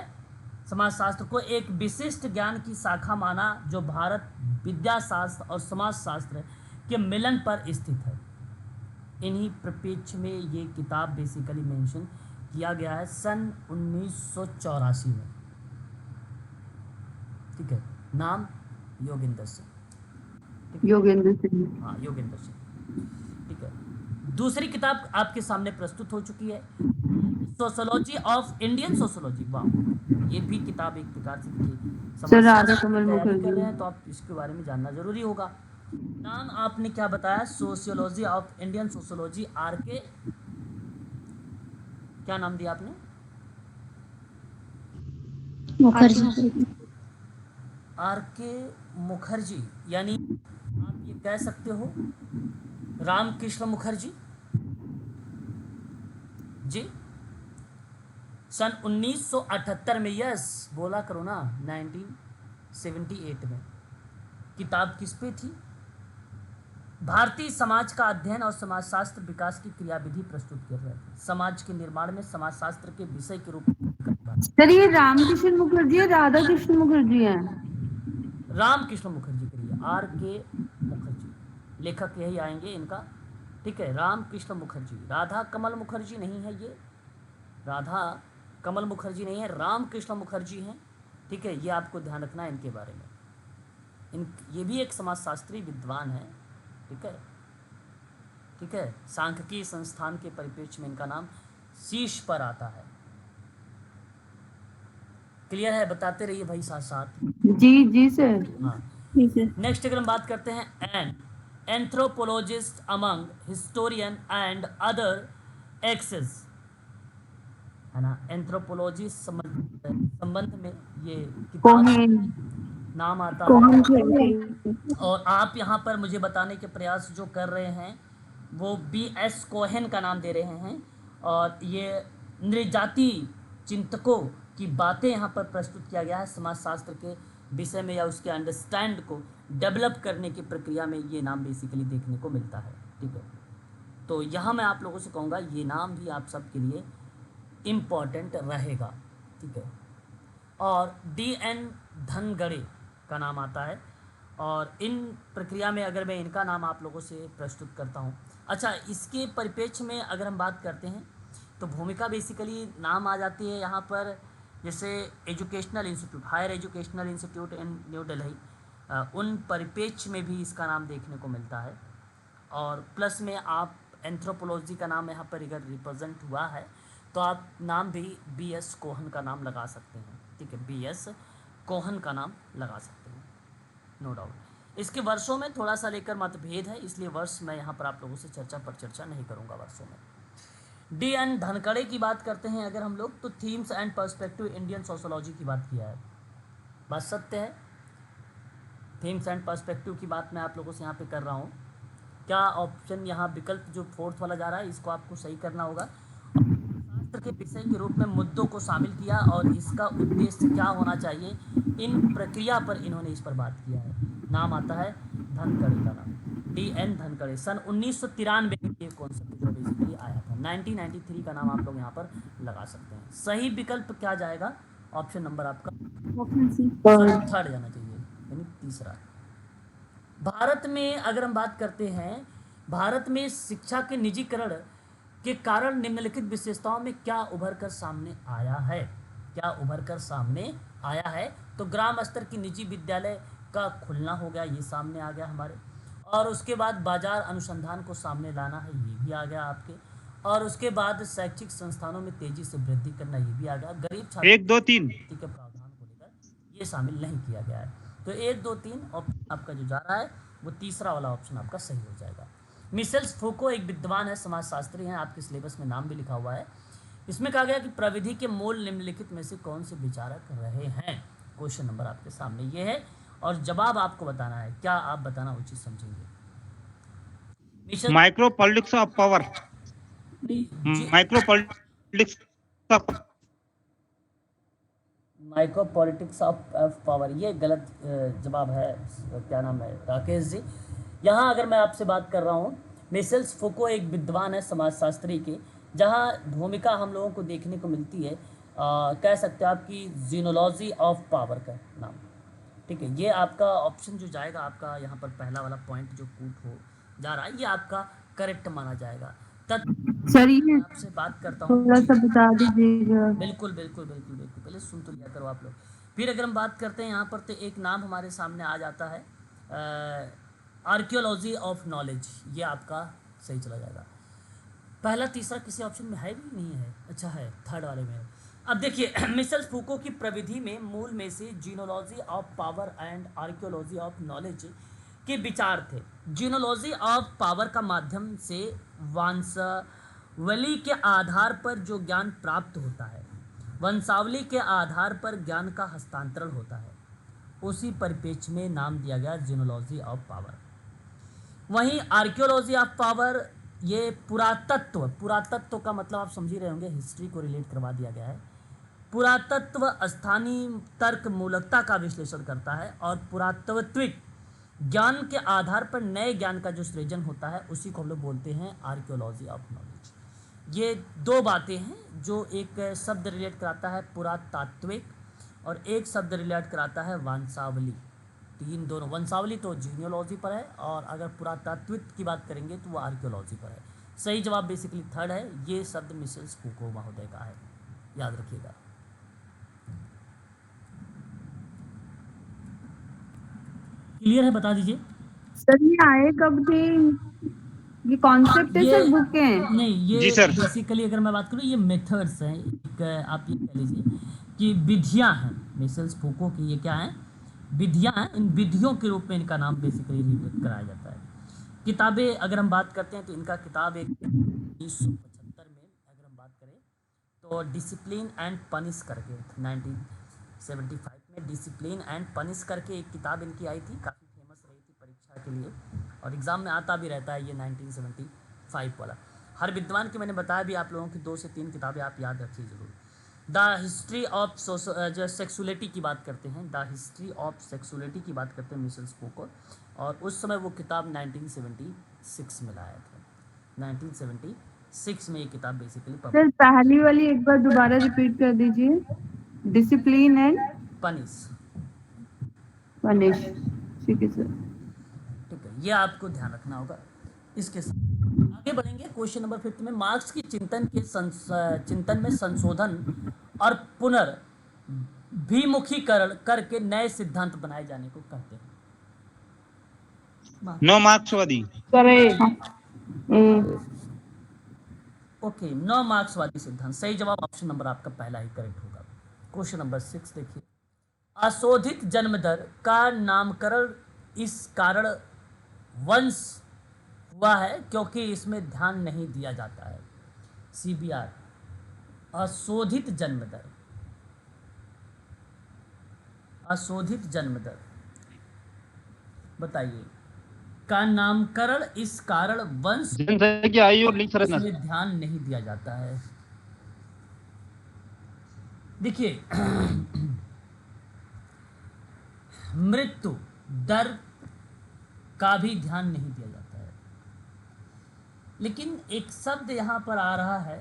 समाजशास्त्र को एक विशिष्ट ज्ञान की शाखा माना जो भारत विद्याशास्त्र और समाजशास्त्र के मिलन पर स्थित है। इन्हीं परिप्रेक्ष्य में ये किताब बेसिकली मेंशन किया गया है सन 1984 में, ठीक है। नाम योगेंद्र सिंह। योगेंद्र सिंह। हाँ, योगेंद्र सिंह, ठीक है। दूसरी किताब आपके सामने प्रस्तुत हो चुकी है, सोशोलॉजी ऑफ इंडियन सोशोलॉजी। वाह, ये भी किताब एक प्रकार से सर राधा समाजशास्त्र की कमल तैयारी कर मुखर्जी। रहे हैं तो आप इसके बारे में जानना जरूरी होगा। नाम आपने क्या बताया? Sociology of Indian sociology, R K, क्या नाम दिया आपने? मुखर्जी। आर के मुखर्जी, यानी आप ये कह सकते हो रामकृष्ण मुखर्जी जी। सन 1978 में, यस बोला करो ना, 1978 में किताब किस पे थी? भारतीय समाज का अध्ययन और समाजशास्त्र विकास की क्रियाविधि प्रस्तुत कर रहे थे। समाज के निर्माण में समाजशास्त्र के विषय के रूप में। सर ये रामकृष्ण मुखर्जी है, राधा कृष्ण मुखर्जी है? रामकृष्ण मुखर्जी करिए, आर के मुखर्जी, लेखक यही आएंगे इनका, ठीक है। रामकृष्ण मुखर्जी, राधा कमल मुखर्जी नहीं है, ये राधा कमल मुखर्जी नहीं है, रामकृष्ण मुखर्जी हैं, ठीक है। ये आपको ध्यान रखना है इनके बारे में। ये भी एक समाजशास्त्री विद्वान है, ठीक है, ठीक है। सांख्यिकी संस्थान के परिप्रेक्ष्य में इनका नाम शीर्ष पर आता है। क्लियर है? बताते रहिए भाई साथ साथ। जी जी सर। हाँ, जी सर। नेक्स्ट अगर हम बात करते हैं, an anthropologist among historian and other access, है ना। एंथ्रोपोलॉजी संबंध में ये किताब कोहेन। नाम आता है। कोहेन। और आप यहाँ पर मुझे बताने के प्रयास जो कर रहे हैं वो BS कोहेन का नाम दे रहे हैं, और ये नृजाति चिंतकों की बातें यहाँ पर प्रस्तुत किया गया है समाजशास्त्र के विषय में या उसके अंडरस्टैंड को डेवलप करने की प्रक्रिया में। ये नाम बेसिकली देखने को मिलता है, ठीक है। तो यहाँ मैं आप लोगों से कहूँगा ये नाम भी आप सबके लिए इम्पॉर्टेंट रहेगा, ठीक है। और DN धनगड़े का नाम आता है, और इन प्रक्रिया में अगर मैं इनका नाम आप लोगों से प्रस्तुत करता हूँ। अच्छा, इसके परिप्रेक्ष्य में अगर हम बात करते हैं तो भूमिका बेसिकली नाम आ जाती है यहाँ पर, जैसे educational institute, higher educational institute in New Delhi, उन परिप्रेक्ष्य में भी इसका नाम देखने को मिलता है। और प्लस में आप एंथ्रोपोलॉजी का नाम यहाँ पर अगर रिप्रेजेंट हुआ है तो आप नाम भी BS कोहन का नाम लगा सकते हैं, ठीक है। BS कोहन का नाम लगा सकते हैं, नो डाउट। इसके वर्षों में थोड़ा सा लेकर मतभेद है, इसलिए वर्ष मैं यहाँ पर आप लोगों से चर्चा नहीं करूँगा वर्षों में। DN धनखड़े की बात करते हैं अगर हम लोग, तो themes and perspective Indian sociology की बात किया है। बात सत्य है, थीम्स एंड पर्सपेक्टिव की बात मैं आप लोगों से यहाँ पे कर रहा हूँ। क्या ऑप्शन यहाँ विकल्प जो फोर्थ वाला जा रहा है इसको आपको सही करना होगा। शास्त्र के विषय के रूप में मुद्दों को शामिल किया और इसका उद्देश्य क्या होना चाहिए, इन प्रक्रिया पर इन्होंने इस पर बात किया है। नाम आता है धनखड़े का नाम, DN धनखड़े। सन 1993 में ये कॉन्सेप्ट जो बेसिकली आया था। 1993 का नाम आप लोग यहाँ पर लगा सकते हैं। सही विकल्प क्या जाएगा? ऑप्शन नंबर आपका ऑप्शन सी। थर्ड जाना चाहिए, यानी तीसरा। भारत में अगर हम बात करते हैं, भारत में शिक्षा के निजीकरण के कारण निम्नलिखित विशेषताओं में क्या उभर कर सामने आया है? क्या उभर कर सामने आया है? तो ग्राम स्तर की निजी विद्यालय का खुलना हो गया, ये सामने आ गया हमारे। और उसके बाद बाजार अनुसंधान को सामने लाना है, ये भी आ गया आपके। और उसके बाद शैक्षिक संस्थानों में तेजी से वृद्धि करना, ये भी आ गया। गरीब छात्र 1 2 3 के प्रावधान को लेकर ये शामिल नहीं किया गया है। तो 1 2 3 आपका जो जा रहा है वो तीसरा वाला ऑप्शन आपका सही हो जाएगा। मिशेल फूको एक विद्वान है, समाजशास्त्री हैं, आपके सिलेबस में नाम भी लिखा हुआ है। इसमें कहा गया कि प्रविधि के मूल निम्नलिखित में से कौन से विचारक रहे हैं। क्वेश्चन नंबर आपके सामने ये है और जवाब आपको बताना है, क्या आप बताना उचित समझेंगे। Michel micro politics of power, जी, micro politics of micro politics of power, ये गलत जवाब है। क्या नाम है राकेश जी। यहाँ अगर मैं आपसे बात कर रहा हूँ, मिशेल फूको एक विद्वान है, समाजशास्त्री के, जहाँ भूमिका हम लोगों को देखने को मिलती है, कह सकते हो आपकी जीनोलॉजी ऑफ पावर का नाम। ठीक है, ये आपका ऑप्शन जो जाएगा, आपका यहाँ पर पहला वाला पॉइंट जो कूट हो जा रहा है, ये आपका करेक्ट माना जाएगा। सर ये आपसे बात करता हूँ, थोड़ा सा बता दीजिएगा। बिल्कुल बिल्कुल बिल्कुल बिल्कुल, पहले सुन तो लिया करो आप लोग। फिर अगर हम बात करते हैं यहाँ पर, तो एक नाम हमारे सामने आ जाता है आर्कियोलॉजी ऑफ नॉलेज, ये आपका सही चला जाएगा। पहला तीसरा किसी ऑप्शन में है भी नहीं है, अच्छा है थर्ड वाले में। अब देखिए मिशेल फूको की प्रविधि में मूल में से genealogy of power and archaeology of knowledge के विचार थे। जीनोलॉजी ऑफ पावर का माध्यम से वंशावली के आधार पर जो ज्ञान प्राप्त होता है, वंशावली के आधार पर ज्ञान का हस्तांतरण होता है, उसी परिप्रेक्ष्य में नाम दिया गया जीनोलॉजी ऑफ पावर। वहीं आर्कियोलॉजी ऑफ पावर, ये पुरातत्व, पुरातत्व का मतलब आप समझ ही रहे होंगे, हिस्ट्री को रिलेट करवा दिया गया है। पुरातत्व स्थानीय तर्क मूलकता का विश्लेषण करता है और पुरातात्विक ज्ञान के आधार पर नए ज्ञान का जो सृजन होता है, उसी को हम लोग बोलते हैं आर्कियोलॉजी ऑफ नॉलेज। ये दो बातें हैं, जो एक शब्द रिलेट कराता है पुरातात्विक और एक शब्द रिलेट कराता है वंशावली। तीन दोनों, वंशावली तो जीनियोलॉजी पर है और अगर पुरातात्विक की बात करेंगे तो वो आर्कियोलॉजी पर है। सही जवाब बेसिकली थर्ड है, ये शब्द मिशेल फूको महोदय का है, याद रखिएगा। क्लियर है, बता दीजिए। सर ये आए कब थे? ये कॉन्सेप्ट है सर, बुक है? नहीं, ये जी सर। बेसिकली अगर मैं बात करूँ, ये मेथड्स हैं, एक आप ये कह लीजिए कि विधियाँ हैं मिशेल फूको की। ये क्या हैं? विधियाँ हैं। इन विधियों के रूप में इनका नाम बेसिकली रिलेट कराया जाता है। किताबें अगर हम बात करते हैं तो इनका किताब एक 1975 में अगर हम बात करें तो डिसिप्लिन एंड पनिश करके 1975 में डिसिप्लिन एंड पनिश करके एक किताब इनकी आई थी, काफ़ी फेमस रही थी परीक्षा के लिए और एग्ज़ाम में आता भी रहता है ये 1975 वाला। हर विद्वान की मैंने बताया भी, आप लोगों की 2 से 3 किताबें आप याद रखिए ज़रूर। द हिस्ट्री ऑफ जो सेक्सुअलिटी की बात करते हैं, द हिस्ट्री ऑफ सेक्सुअलिटी की बात करते हैं मिशेल फूको, और उस समय वो किताब 1976 में लाया था। 1976 में ये किताब बेसिकली सर पहली वाली एक बार दोबारा रिपीट कर दीजिए। Discipline and punish. पनिश, ठीक है सर। ठीक है, ये आपको ध्यान रखना होगा। इसके साथ आगे बढ़ेंगे क्वेश्चन नंबर 5 में। मार्क्स की चिंतन में संशोधन और पुनर्विमुखीकरण करके नए सिद्धांत बनाए जाने को कहते हैं। नो मार्क्सवादी। ओके, नौ मार्क्सवादी सिद्धांत। सही जवाब ऑप्शन नंबर आपका पहला ही करेक्ट होगा। क्वेश्चन नंबर 6 देखिए। अशोधित जन्म दर का नामकरण इस कारण वंश हुआ है क्योंकि इसमें ध्यान नहीं दिया जाता है। CBR, अशोधित जन्म दर, अशोधित जन्म दर बताइए का नामकरण इस कारण वंश जनसंख्या आयु और लिंग संरचना। इसमें ध्यान नहीं दिया जाता है। देखिए मृत्यु दर का भी ध्यान नहीं दिया जाता है, लेकिन एक शब्द यहां पर आ रहा है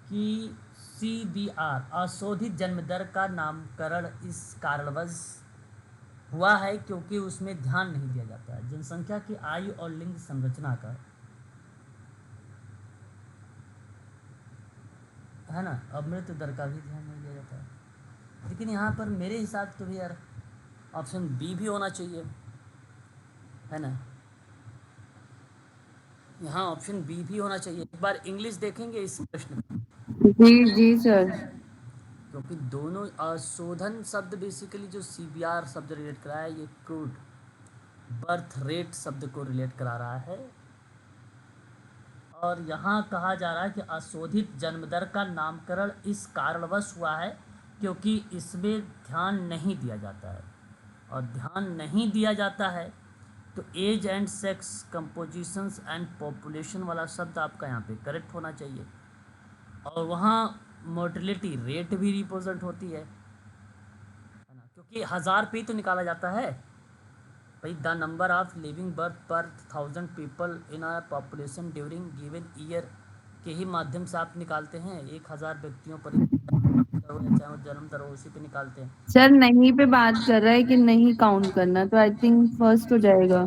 कि CBR, अशोधित जन्म दर का नामकरण इस कारणवश हुआ है क्योंकि उसमें ध्यान नहीं दिया जाता है। जनसंख्या की आयु और लिंग संरचना का, है ना, अब मृत्यु दर का भी ध्यान नहीं दिया जाता है। लेकिन यहाँ पर मेरे हिसाब से तो भी यार ऑप्शन बी भी होना चाहिए, है ना, यहाँ ऑप्शन बी भी होना चाहिए। एक बार इंग्लिश देखेंगे इस प्रश्न में, जी सर। क्योंकि दोनों अशोधन शब्द बेसिकली जो CBR शब्द रिलेट कराया है, ये क्रूड बर्थ रेट शब्द को रिलेट करा रहा है। और यहाँ कहा जा रहा है कि अशोधित जन्म दर का नामकरण इस कारणवश हुआ है क्योंकि इसमें ध्यान नहीं दिया जाता है, और ध्यान नहीं दिया जाता है तो age and sex compositions and population वाला शब्द आपका यहाँ पे करेक्ट होना चाहिए। और वहाँ मोर्टेलिटी रेट भी रिप्रेजेंट होती है ना, क्योंकि 1000 पे ही तो निकाला जाता है भाई। The number of living birth पर 1000 people in a population during given year के ही माध्यम से आप निकालते हैं। 1000 व्यक्तियों पर चाहे वो जन्म दर हो उसी पे निकालते हैं। सर नहीं पे बात कर रहा है कि नहीं काउंट करना, तो आई थिंक फर्स्ट हो जाएगा।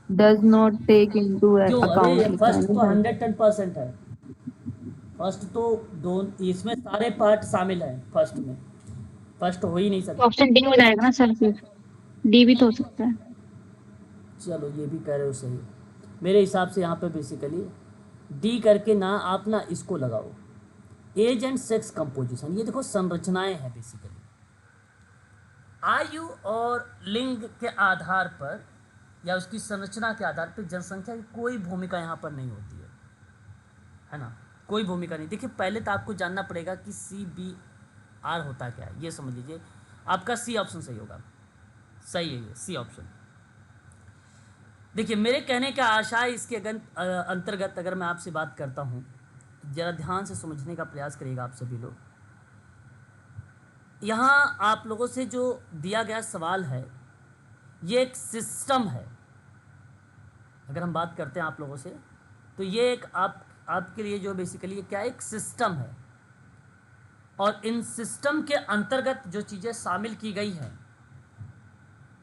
डज नॉट टेक इनटू क्यों? अरे अकाउंट लिखा है फर्स्ट तो ना। 110% है। फर्स्ट तो दोनों इसमें सारे पार्ट शामिल हैं। फर्स्ट में फर्स्ट हो ही नहीं सकता। ऑप्शन डी हो जाएगा ना सर, फिर डी भी तो हो सकता है। चलो ये भी कह रहे हो सही। मेरे हिसाब से यहाँ पे बेसिकली डी करके ना आप ना इसको लगाओ, एज एंड सेक्स कंपोजिशन। ये देखो संरचनाएं हैं बेसिकली। आयु और लिंग के आधार पर या उसकी संरचना के आधार पर जनसंख्या की कोई भूमिका यहाँ पर नहीं होती है ना, कोई भूमिका नहीं। देखिए पहले तो आपको जानना पड़ेगा कि CBR होता क्या है, ये समझ लीजिए। आपका सी ऑप्शन सही होगा, सही है ये सी ऑप्शन। देखिए मेरे कहने का आशा है इसके अंतर्गत अगर मैं आपसे बात करता हूँ तो ज़रा ध्यान से समझने का प्रयास करिएगा आप सभी लोग। यहाँ आप लोगों से जो दिया गया सवाल है ये एक सिस्टम है। अगर हम बात करते हैं आप लोगों से तो ये एक आपके लिए जो बेसिकली ये क्या एक सिस्टम है, और इन सिस्टम के अंतर्गत जो चीज़ें शामिल की गई हैं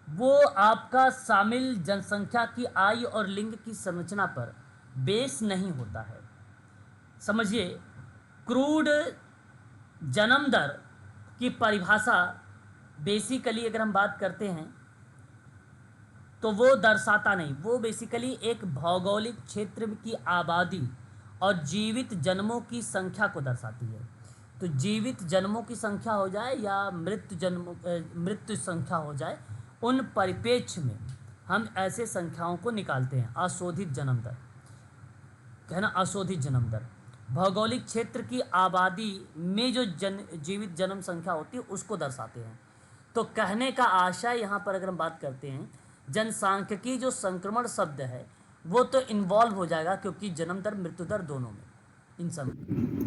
वो आपका शामिल जनसंख्या की आयु और लिंग की संरचना पर बेस नहीं होता है। समझिए क्रूड जन्म दर की परिभाषा बेसिकली अगर हम बात करते हैं तो वो दर्शाता नहीं, वो बेसिकली एक भौगोलिक क्षेत्र की आबादी और जीवित जन्मों की संख्या को दर्शाती है। तो जीवित जन्मों की संख्या हो जाए या मृत्यु संख्या हो जाए, उन परिप्रेक्ष्य में हम ऐसे संख्याओं को निकालते हैं। अशोधित जन्म दर है ना, अशोधित जन्म दर भौगोलिक क्षेत्र की आबादी में जो जीवित जन्म संख्या होती है उसको दर्शाते हैं। तो कहने का आशय यहाँ पर अगर हम बात करते हैं जनसांख्यिकी जो संक्रमण शब्द है वो तो इन्वॉल्व हो जाएगा, क्योंकि जन्म दर मृत्यु दर दोनों में इन सब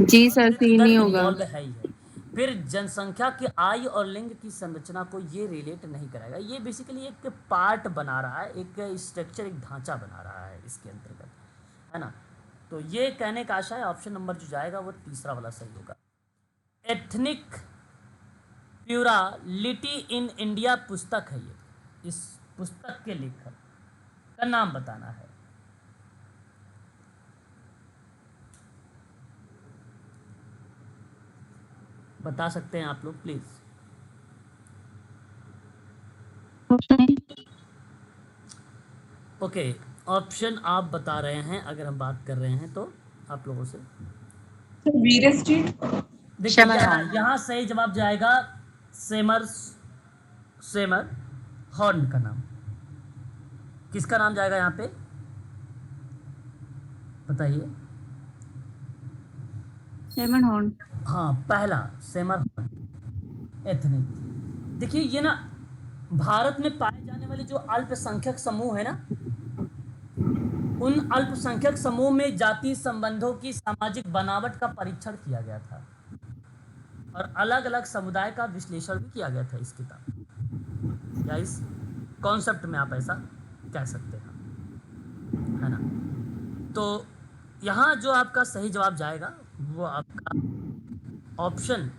जी सर, सी नहीं होगा। इन्वॉल्व है ही है। फिर जनसंख्या की आयु और लिंग की संरचना को ये रिलेट नहीं कराएगा। ये बेसिकली एक पार्ट बना रहा है, एक स्ट्रक्चर, एक ढांचा बना रहा है इसके अंतर्गत, है ना। तो ये कहने का आशा है ऑप्शन नंबर जो जाएगा वो तीसरा वाला सही होगा। एथनिक प्लूरलिटी इन इंडिया पुस्तक है ये। इस पुस्तक के लेखक का नाम बताना है। बता सकते हैं आप लोग प्लीज। ओके, ऑप्शन आप बता रहे हैं अगर हम बात कर रहे हैं तो आप लोगों से। वीर स्ट्रीट। देखिए यहाँ सही जवाब जाएगा सेमर हॉर्न का नाम। किसका नाम जाएगा यहाँ पे बताइए? सेमर हॉर्न। हाँ पहला सेमर हॉर्न एथनिक। देखिए ये ना भारत में पाए जाने वाले जो अल्पसंख्यक समूह है ना, उन अल्पसंख्यक समूह में जाति संबंधों की सामाजिक बनावट का परीक्षण किया गया था और अलग अलग समुदाय का विश्लेषण भी किया गया था इस किताब या इस कॉन्सेप्ट में, आप ऐसा कह सकते हैं, है ना। तो यहाँ जो आपका सही जवाब जाएगा वो आपका ऑप्शन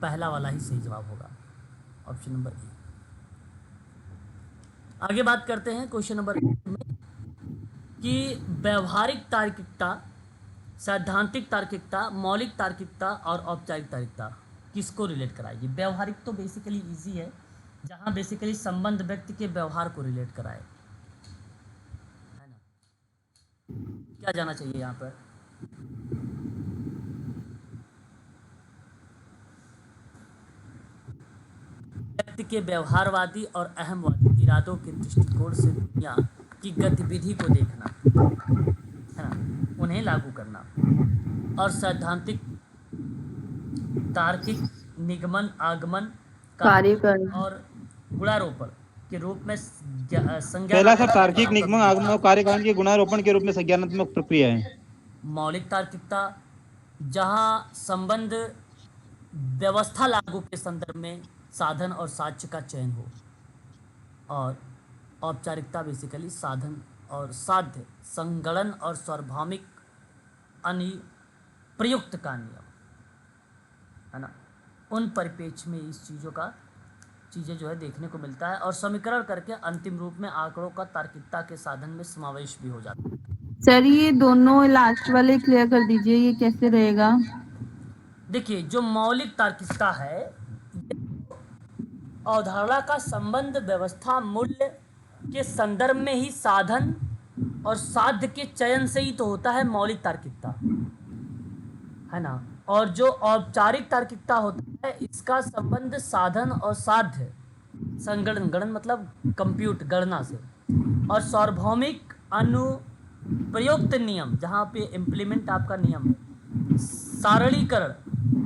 पहला वाला ही सही जवाब होगा, ऑप्शन नंबर ए। आगे बात करते हैं क्वेश्चन नंबर में कि व्यवहारिक तार्किकता, सैद्धांतिक तार्किकता, मौलिक तार्किकता और औपचारिक तार्किकता किसको रिलेट कराएगी? व्यवहारिक तो बेसिकली इजी है, जहां बेसिकली संबंध व्यक्ति के व्यवहार को रिलेट कराए, है ना। क्या जाना चाहिए यहाँ पर? व्यक्ति के व्यवहारवादी और अहमवादी इरादों के दृष्टिकोण से दुनिया की गतिविधि को देखना, है ना, उन्हें लागू करना, और सैद्धांतिक तार्किक निगमन आगमन कार्य करना। और गुणारोपण के रूप में पहला संज्ञानात्मक सर तार्किक प्रक्रिया निगमन आगमन और कार्यकारण के गुणारोपण के रूप में संज्ञानात्मक प्रक्रिया है। मौलिक तार्किकता, जहाँ संबंध व्यवस्था लागू के संदर्भ में साधन और साक्ष्य का चयन हो, और औपचारिकता बेसिकली साधन और साध्य, संगणन और सार्वभौमिक अनुप्रयुक्त का नियम, है ना, उन परिप्रेक्ष्य में इस चीज़ें जो है देखने को मिलता है, और समीकरण करके अंतिम रूप में आंकड़ों का तार्किकता के साधन में समावेश भी हो जाता है। सर ये दोनों लास्ट वाले क्लियर कर दीजिए, ये कैसे रहेगा? देखिए, जो मौलिक तार्किकता है, अवधारणा का संबंध व्यवस्था मूल्य के संदर्भ में ही साधन और साध्य के चयन से ही तो होता है मौलिक तार्किकता, है ना। और जो औपचारिक तार्किकता होता है, इसका संबंध साधन और साध्य, संगणन, गणन मतलब कंप्यूट, गणना से, और सार्वभौमिक अनुप्रयुक्त नियम, जहाँ पे इम्प्लीमेंट आपका नियम है, सारणीकरण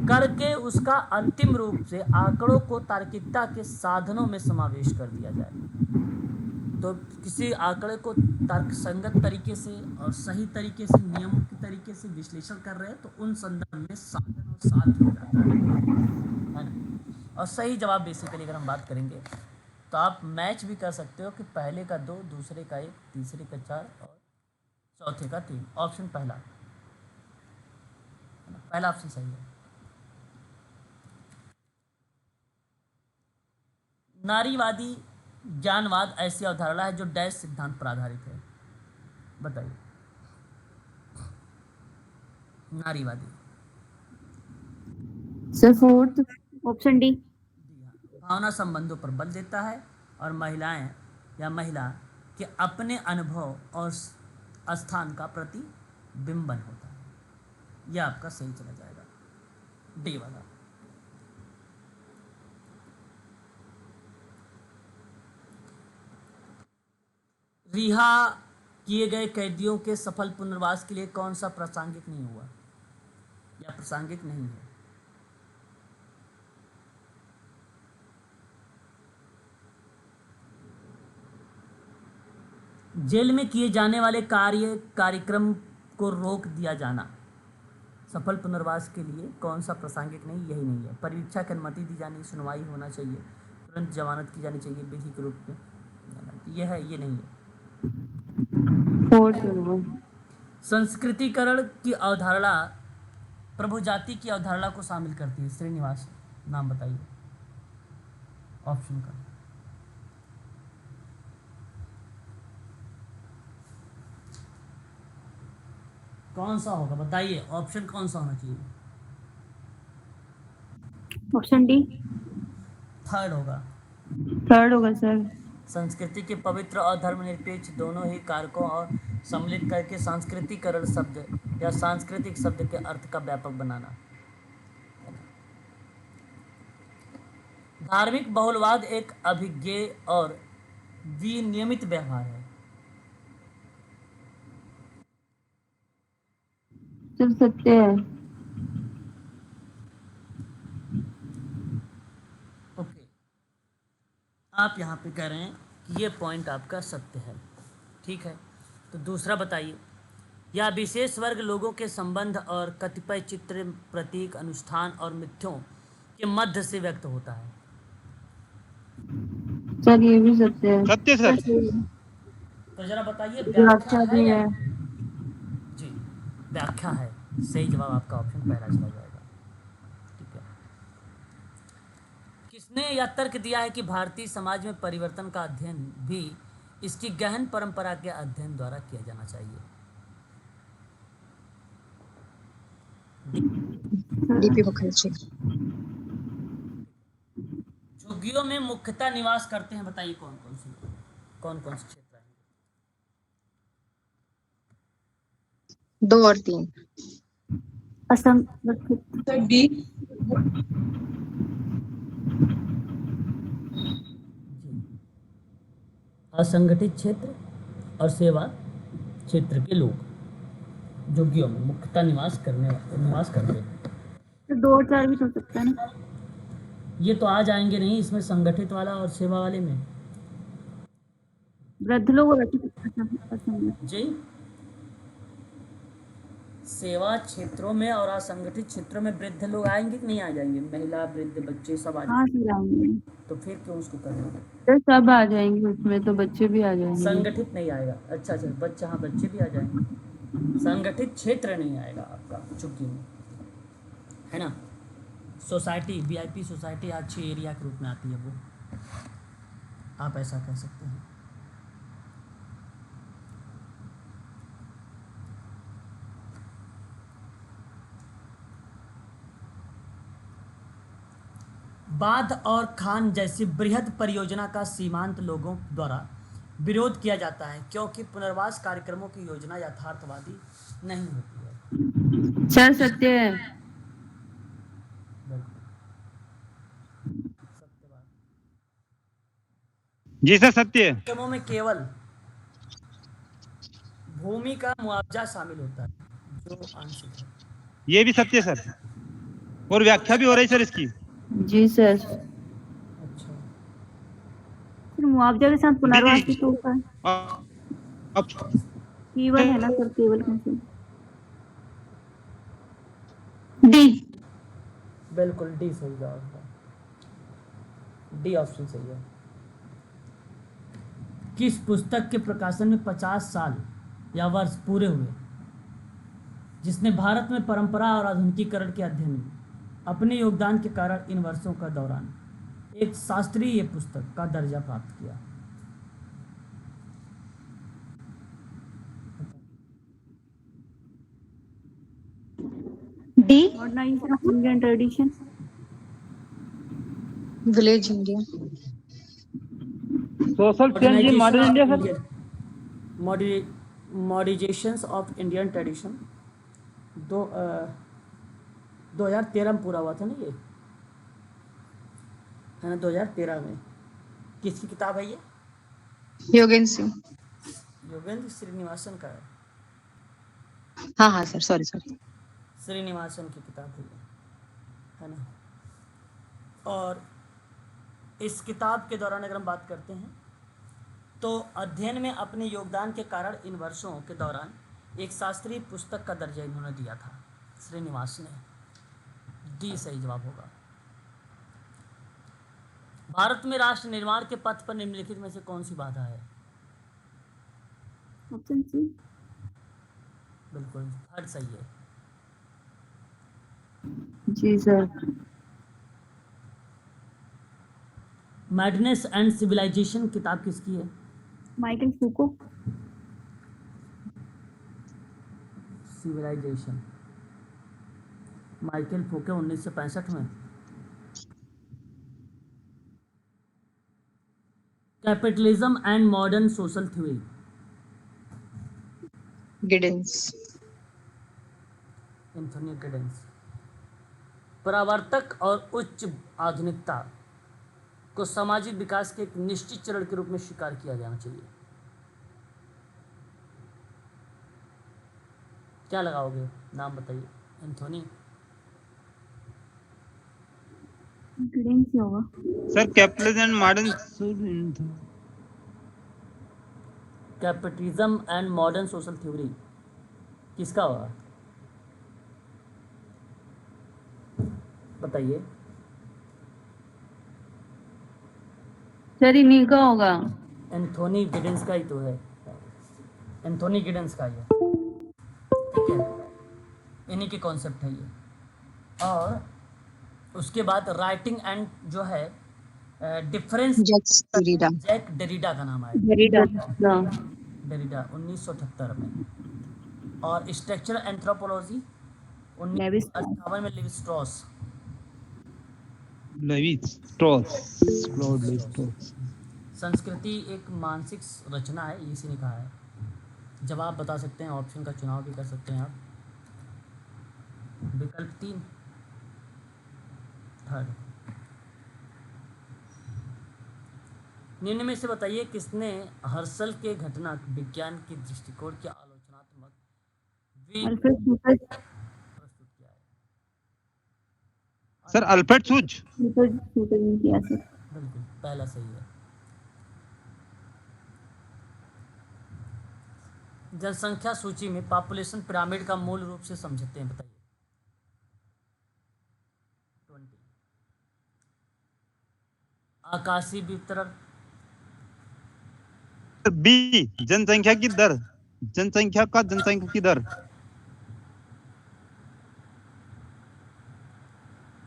करके उसका अंतिम रूप से आंकड़ों को तार्किकता के साधनों में समावेश कर दिया जाए। तो किसी आंकड़े को तर्कसंगत तरीके से और सही तरीके से, नियमों के तरीके से विश्लेषण कर रहे हैं, तो उन संदर्भ में साधन और साध्य हो जाता है ना। और सही जवाब बेसिकली अगर हम बात करेंगे तो आप मैच भी कर सकते हो कि पहले का 2, दूसरे का 1, तीसरे का 4 और चौथे का 3। ऑप्शन पहला, पहला ऑप्शन सही है। नारीवादी ज्ञानवाद ऐसी अवधारणा है जो डैश सिद्धांत पर आधारित है। बताइए। नारीवादी, सर फोर्थ, ऑप्शन डी। भावना संबंधों पर बल देता है और महिलाएं या महिला के अपने अनुभव और स्थान का प्रतिबिंबन होता है। यह आपका सही चला जाएगा, डी वाला। रिहा किए गए कैदियों के सफल पुनर्वास के लिए कौन सा प्रासंगिक नहीं हुआ या प्रासंगिक नहीं है? जेल में किए जाने वाले कार्यक्रम को रोक दिया जाना सफल पुनर्वास के लिए कौन सा प्रासंगिक नहीं? यही नहीं है। परीक्षा की अनुमति दी जानी, सुनवाई होना चाहिए, तुरंत जमानत की जानी चाहिए विधि के रूप में, यह है, ये नहीं है। संस्कृतिकरण की अवधारणा प्रभु जाति की अवधारणा को शामिल करती है। श्रीनिवास, नाम बताइए ऑप्शन का। कौन सा होगा बताइए, ऑप्शन कौन सा होना चाहिए? Option D. थर्ड होगा। थर्ड होगा सर। संस्कृति के पवित्र और धर्मनिरपेक्ष दोनों ही कारकों और सम्मिलित करके सांस्कृतिकरण शब्द या सांस्कृतिक शब्द के अर्थ का व्यापक बनाना। धार्मिक बहुलवाद एक अभिज्ञेय और विनियमित व्यवहार है। सिर्फ सत्य है। ओके, आप यहाँ पे कह रहे हैं कि ये पॉइंट आपका सत्य है, ठीक है। तो दूसरा बताइए, यह विशेष वर्ग लोगों के संबंध और कतिपय चित्र, प्रतीक, अनुष्ठान और मिथ्यों के मध्य से व्यक्त होता है। सर ये भी सत्य है। सत्य सर। तो जरा बताइए, व्याख्या भी है। जी, व्याख्या है। सही जवाब आपका ऑप्शन पहला चला जाएगा, ठीक है। किसने यह तर्क दिया है कि भारतीय समाज में परिवर्तन का अध्ययन भी इसकी गहन परंपरा के अध्ययन द्वारा किया जाना चाहिए? डीपी मुखर्जी। झुग्गियों में मुख्यतः निवास करते हैं, बताइए कौन कौन से क्षेत्र हैं? 2 और 3। असंगठित। डी। असंगठित क्षेत्र और सेवा क्षेत्र के लोग झुग्गियों में मुख्यतः निवास करते हैं। तो 2 और 4 भी तो हो सकता है ना। ये तो आ जाएंगे नहीं इसमें, संगठित वाला और सेवा वाले में। वृद्ध लोग और असंगठित। जी, सेवा क्षेत्रों में और असंगठित क्षेत्रों में वृद्ध लोग आएंगे कि नहीं आ जाएंगे? महिला, वृद्ध, बच्चे सब आ हाँ जाएंगे। सर आएंगे। तो फिर क्यों उसको करना? तो सब आ जाएंगे उसमें, तो बच्चे भी आ जाएंगे। संगठित नहीं आएगा। अच्छा अच्छा, बच्चा, हाँ बच्चे भी आ जाएंगे। संगठित क्षेत्र नहीं आएगा आपका झुग्गी में, है ना। सोसाइटी, वीआईपी सोसाइटी अच्छी एरिया के रूप में आती है वो, आप ऐसा कह सकते हैं। बांध और खान जैसी बृहद परियोजना का सीमांत लोगों द्वारा विरोध किया जाता है क्योंकि पुनर्वास कार्यक्रमों की योजना यथार्थवादी नहीं होती है। सर सत्य है। बिल्कुल सत्य बात। जी सर सत्य है। कार्यक्रमों में केवल भूमि का मुआवजा शामिल होता है जो आंशिक है। ये भी सत्य है सर, और व्याख्या भी हो रही है सर इसकी। जी सर। अच्छा, फिर मुआवजा के साथ पुनर्वास भी तो होता है। ऑप्शन केवल है ना सर, केवल कैसे? डी। बिल्कुल डी सही जवाब है। डी ऑप्शन सही है। किस पुस्तक के प्रकाशन में 50 साल या वर्ष पूरे हुए जिसने भारत में परंपरा और आधुनिकीकरण के अध्ययन में अपने योगदान के कारण इन वर्षों का दौरान एक शास्त्रीय पुस्तक का दर्जा प्राप्त किया? D. Modernisation of Indian tradition. Village India. Social change in modern India sir. Modernisations of Indian tradition 2013 में पूरा हुआ था ना ये, है ना। 2013 में किसकी किताब है ये? योगेंद्र सिंह। योगेंद्र श्रीनिवासन का है। हाँ हाँ सर, सॉरी सॉरी। श्रीनिवासन की किताब है ना। और इस किताब के दौरान अगर हम बात करते हैं तो अध्ययन में अपने योगदान के कारण इन वर्षों के दौरान एक शास्त्रीय पुस्तक का दर्जा इन्होंने दिया था श्रीनिवास ने। डी सही जवाब होगा। भारत में राष्ट्र निर्माण के पथ पर निम्नलिखित में से कौन सी बाधा है? Option C. बिल्कुल थर्ड सही है। जी सर। मैडनेस एंड सिविलाइजेशन किताब किसकी है? माइकल फूको। सिविलाइजेशन माइकल फूके 1965 में। Capitalism and modern social theory. Giddens. Anthony Giddens. परावर्तक और उच्च आधुनिकता को सामाजिक विकास के एक निश्चित चरण के रूप में स्वीकार किया जाना चाहिए। क्या लगाओगे? नाम बताइए। एंथोनी गिडेंस ही होगा sir. Capitalism and modern. Capitalism and modern social theory किसका होगा बताइए? सर इन्हीं का होगा। एंथोनी गिडेंस का ही तो है। एंथोनी गिडेंस का ही है, ठीक है। इन्हीं के कॉन्सेप्ट है ये। और उसके बाद राइटिंग एंड जो है डिफरेंस, जैक डेरिडा का नाम आया। डेरिडा 1978 में। और स्ट्रक्चरल एंथ्रोपोलॉजी 1958 में लेवी स्ट्रॉस। संस्कृति एक मानसिक रचना है, इसी ने कहा है। जवाब बता सकते हैं, ऑप्शन का चुनाव भी कर सकते हैं आप। विकल्प 3 थर्ड। निम्न में से बताइए किसने हर्शल के घटना विज्ञान के दृष्टिकोण के आलोचनात्मक अल्फ्रेड सूटर प्रस्तुत किया है? सर अल्फ्रेड सूज। सूटर ने किया सर। बिल्कुल पहला सही है। जनसंख्या सूची में पॉपुलेशन पिरामिड का मूल रूप से समझते हैं, बताइए। 20 आकाशीय वितरण, बी जनसंख्या की दर, जनसंख्या की दर।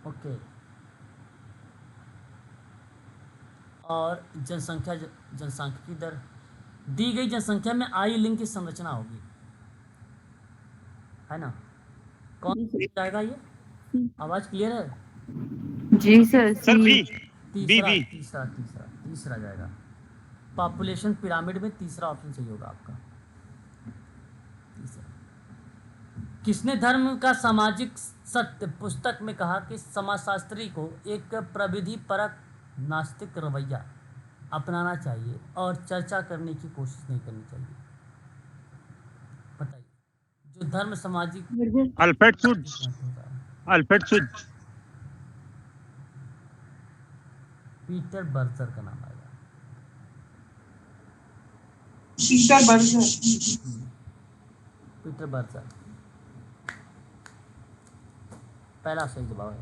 ओके। और जनसांख्यिकी दर, दी गई जनसंख्या में आयु लिंग की संरचना होगी, है ना? कौन सा जाएगा ये? आवाज क्लियर है? जी सर। सर बी तीसरा बी तीसरा तीसरा तीसरा जाएगा। पॉपुलेशन पिरामिड में तीसरा ऑप्शन सही होगा आपका, तीसरा। किसने धर्म का सामाजिक सत्य पुस्तक में कहा कि समाजशास्त्री को एक प्रविधि परक नास्तिक रवैया अपनाना चाहिए और चर्चा करने की कोशिश नहीं करनी चाहिए? बताइए। जो धर्म सामाजिक अल्फ्रेड सूज, अल्फ्रेड सूज। पीटर बर्जर का नाम आएगा। पीटर बर्जर पहला सही जवाब है।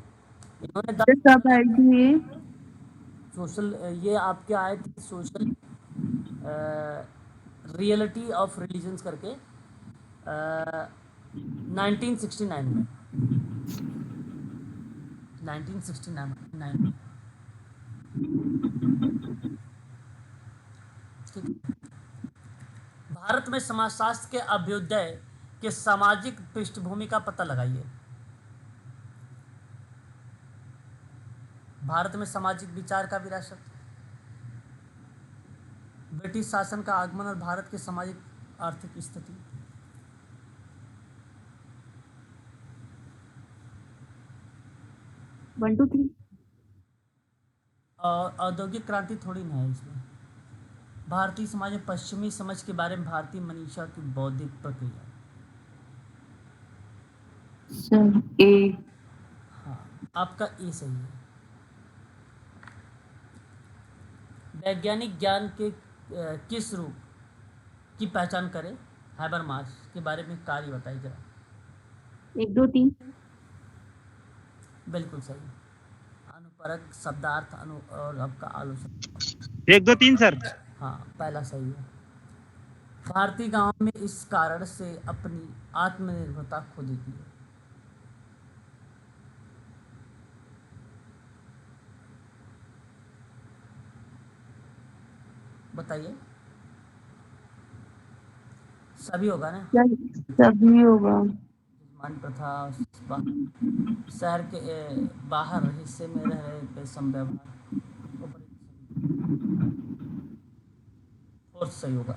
इन्होंने कब आई थी ये? सोशल, ये आपके आए थे सोशल रियलिटी ऑफ रिलीजन्स करके 1969 में, 1969। ठीक है। भारत में समाजशास्त्र के अभ्युदय के सामाजिक पृष्ठभूमि का पता लगाइए। भारत में सामाजिक विचार का विरासत, ब्रिटिश शासन का आगमन और भारत के सामाजिक आर्थिक स्थिति। One two three. और औद्योगिक क्रांति थोड़ी ना है इसमें। भारतीय समाज में पश्चिमी समझ के बारे में भारतीय मनीषा की बौद्धिक प्रक्रिया। सर ए। हाँ, आपका ए सही है। वैज्ञानिक ज्ञान के किस रूप की पहचान करें? हैबरमास के बारे में कार्य बताइए जरा। 1 2 3। बिल्कुल सही। अनुपरक, शब्दार्थ, अनु और आपका आलोचना। 1 2 3 सर। हाँ, पहला सही है। भारतीय गांव में इस कारण से अपनी आत्मनिर्भरता खो देती है। बताइए। सभी होगा ना? सभी होगा। मान प्रथा, शहर के बाहर हिस्से में रह रहे बेसम व्यवहार, और सही होगा।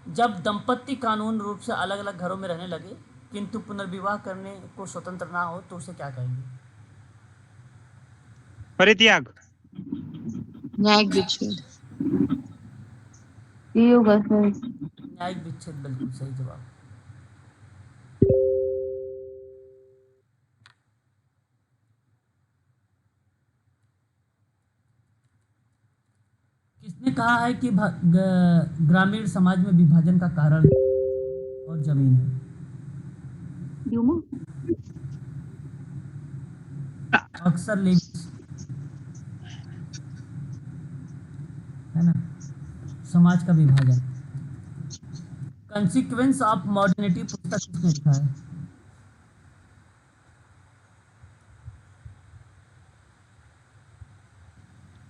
जब दंपति कानून रूप से अलग अलग घरों में रहने लगे किंतु पुनर्विवाह करने को स्वतंत्र ना हो तो उसे क्या कहेंगे? परित्याग। न्यायिक विच्छेद। ये होगा सर। न्यायिक विच्छेद बिल्कुल सही जवाब। किसने कहा है कि ग्रामीण समाज में विभाजन का कारण और जमीन है? ड्यूमा। अक्सर लेविस, है ना? समाज का विभाजन। कंसिक्वेंस ऑफ मॉडर्निटी पुस्तक किसने लिखा है?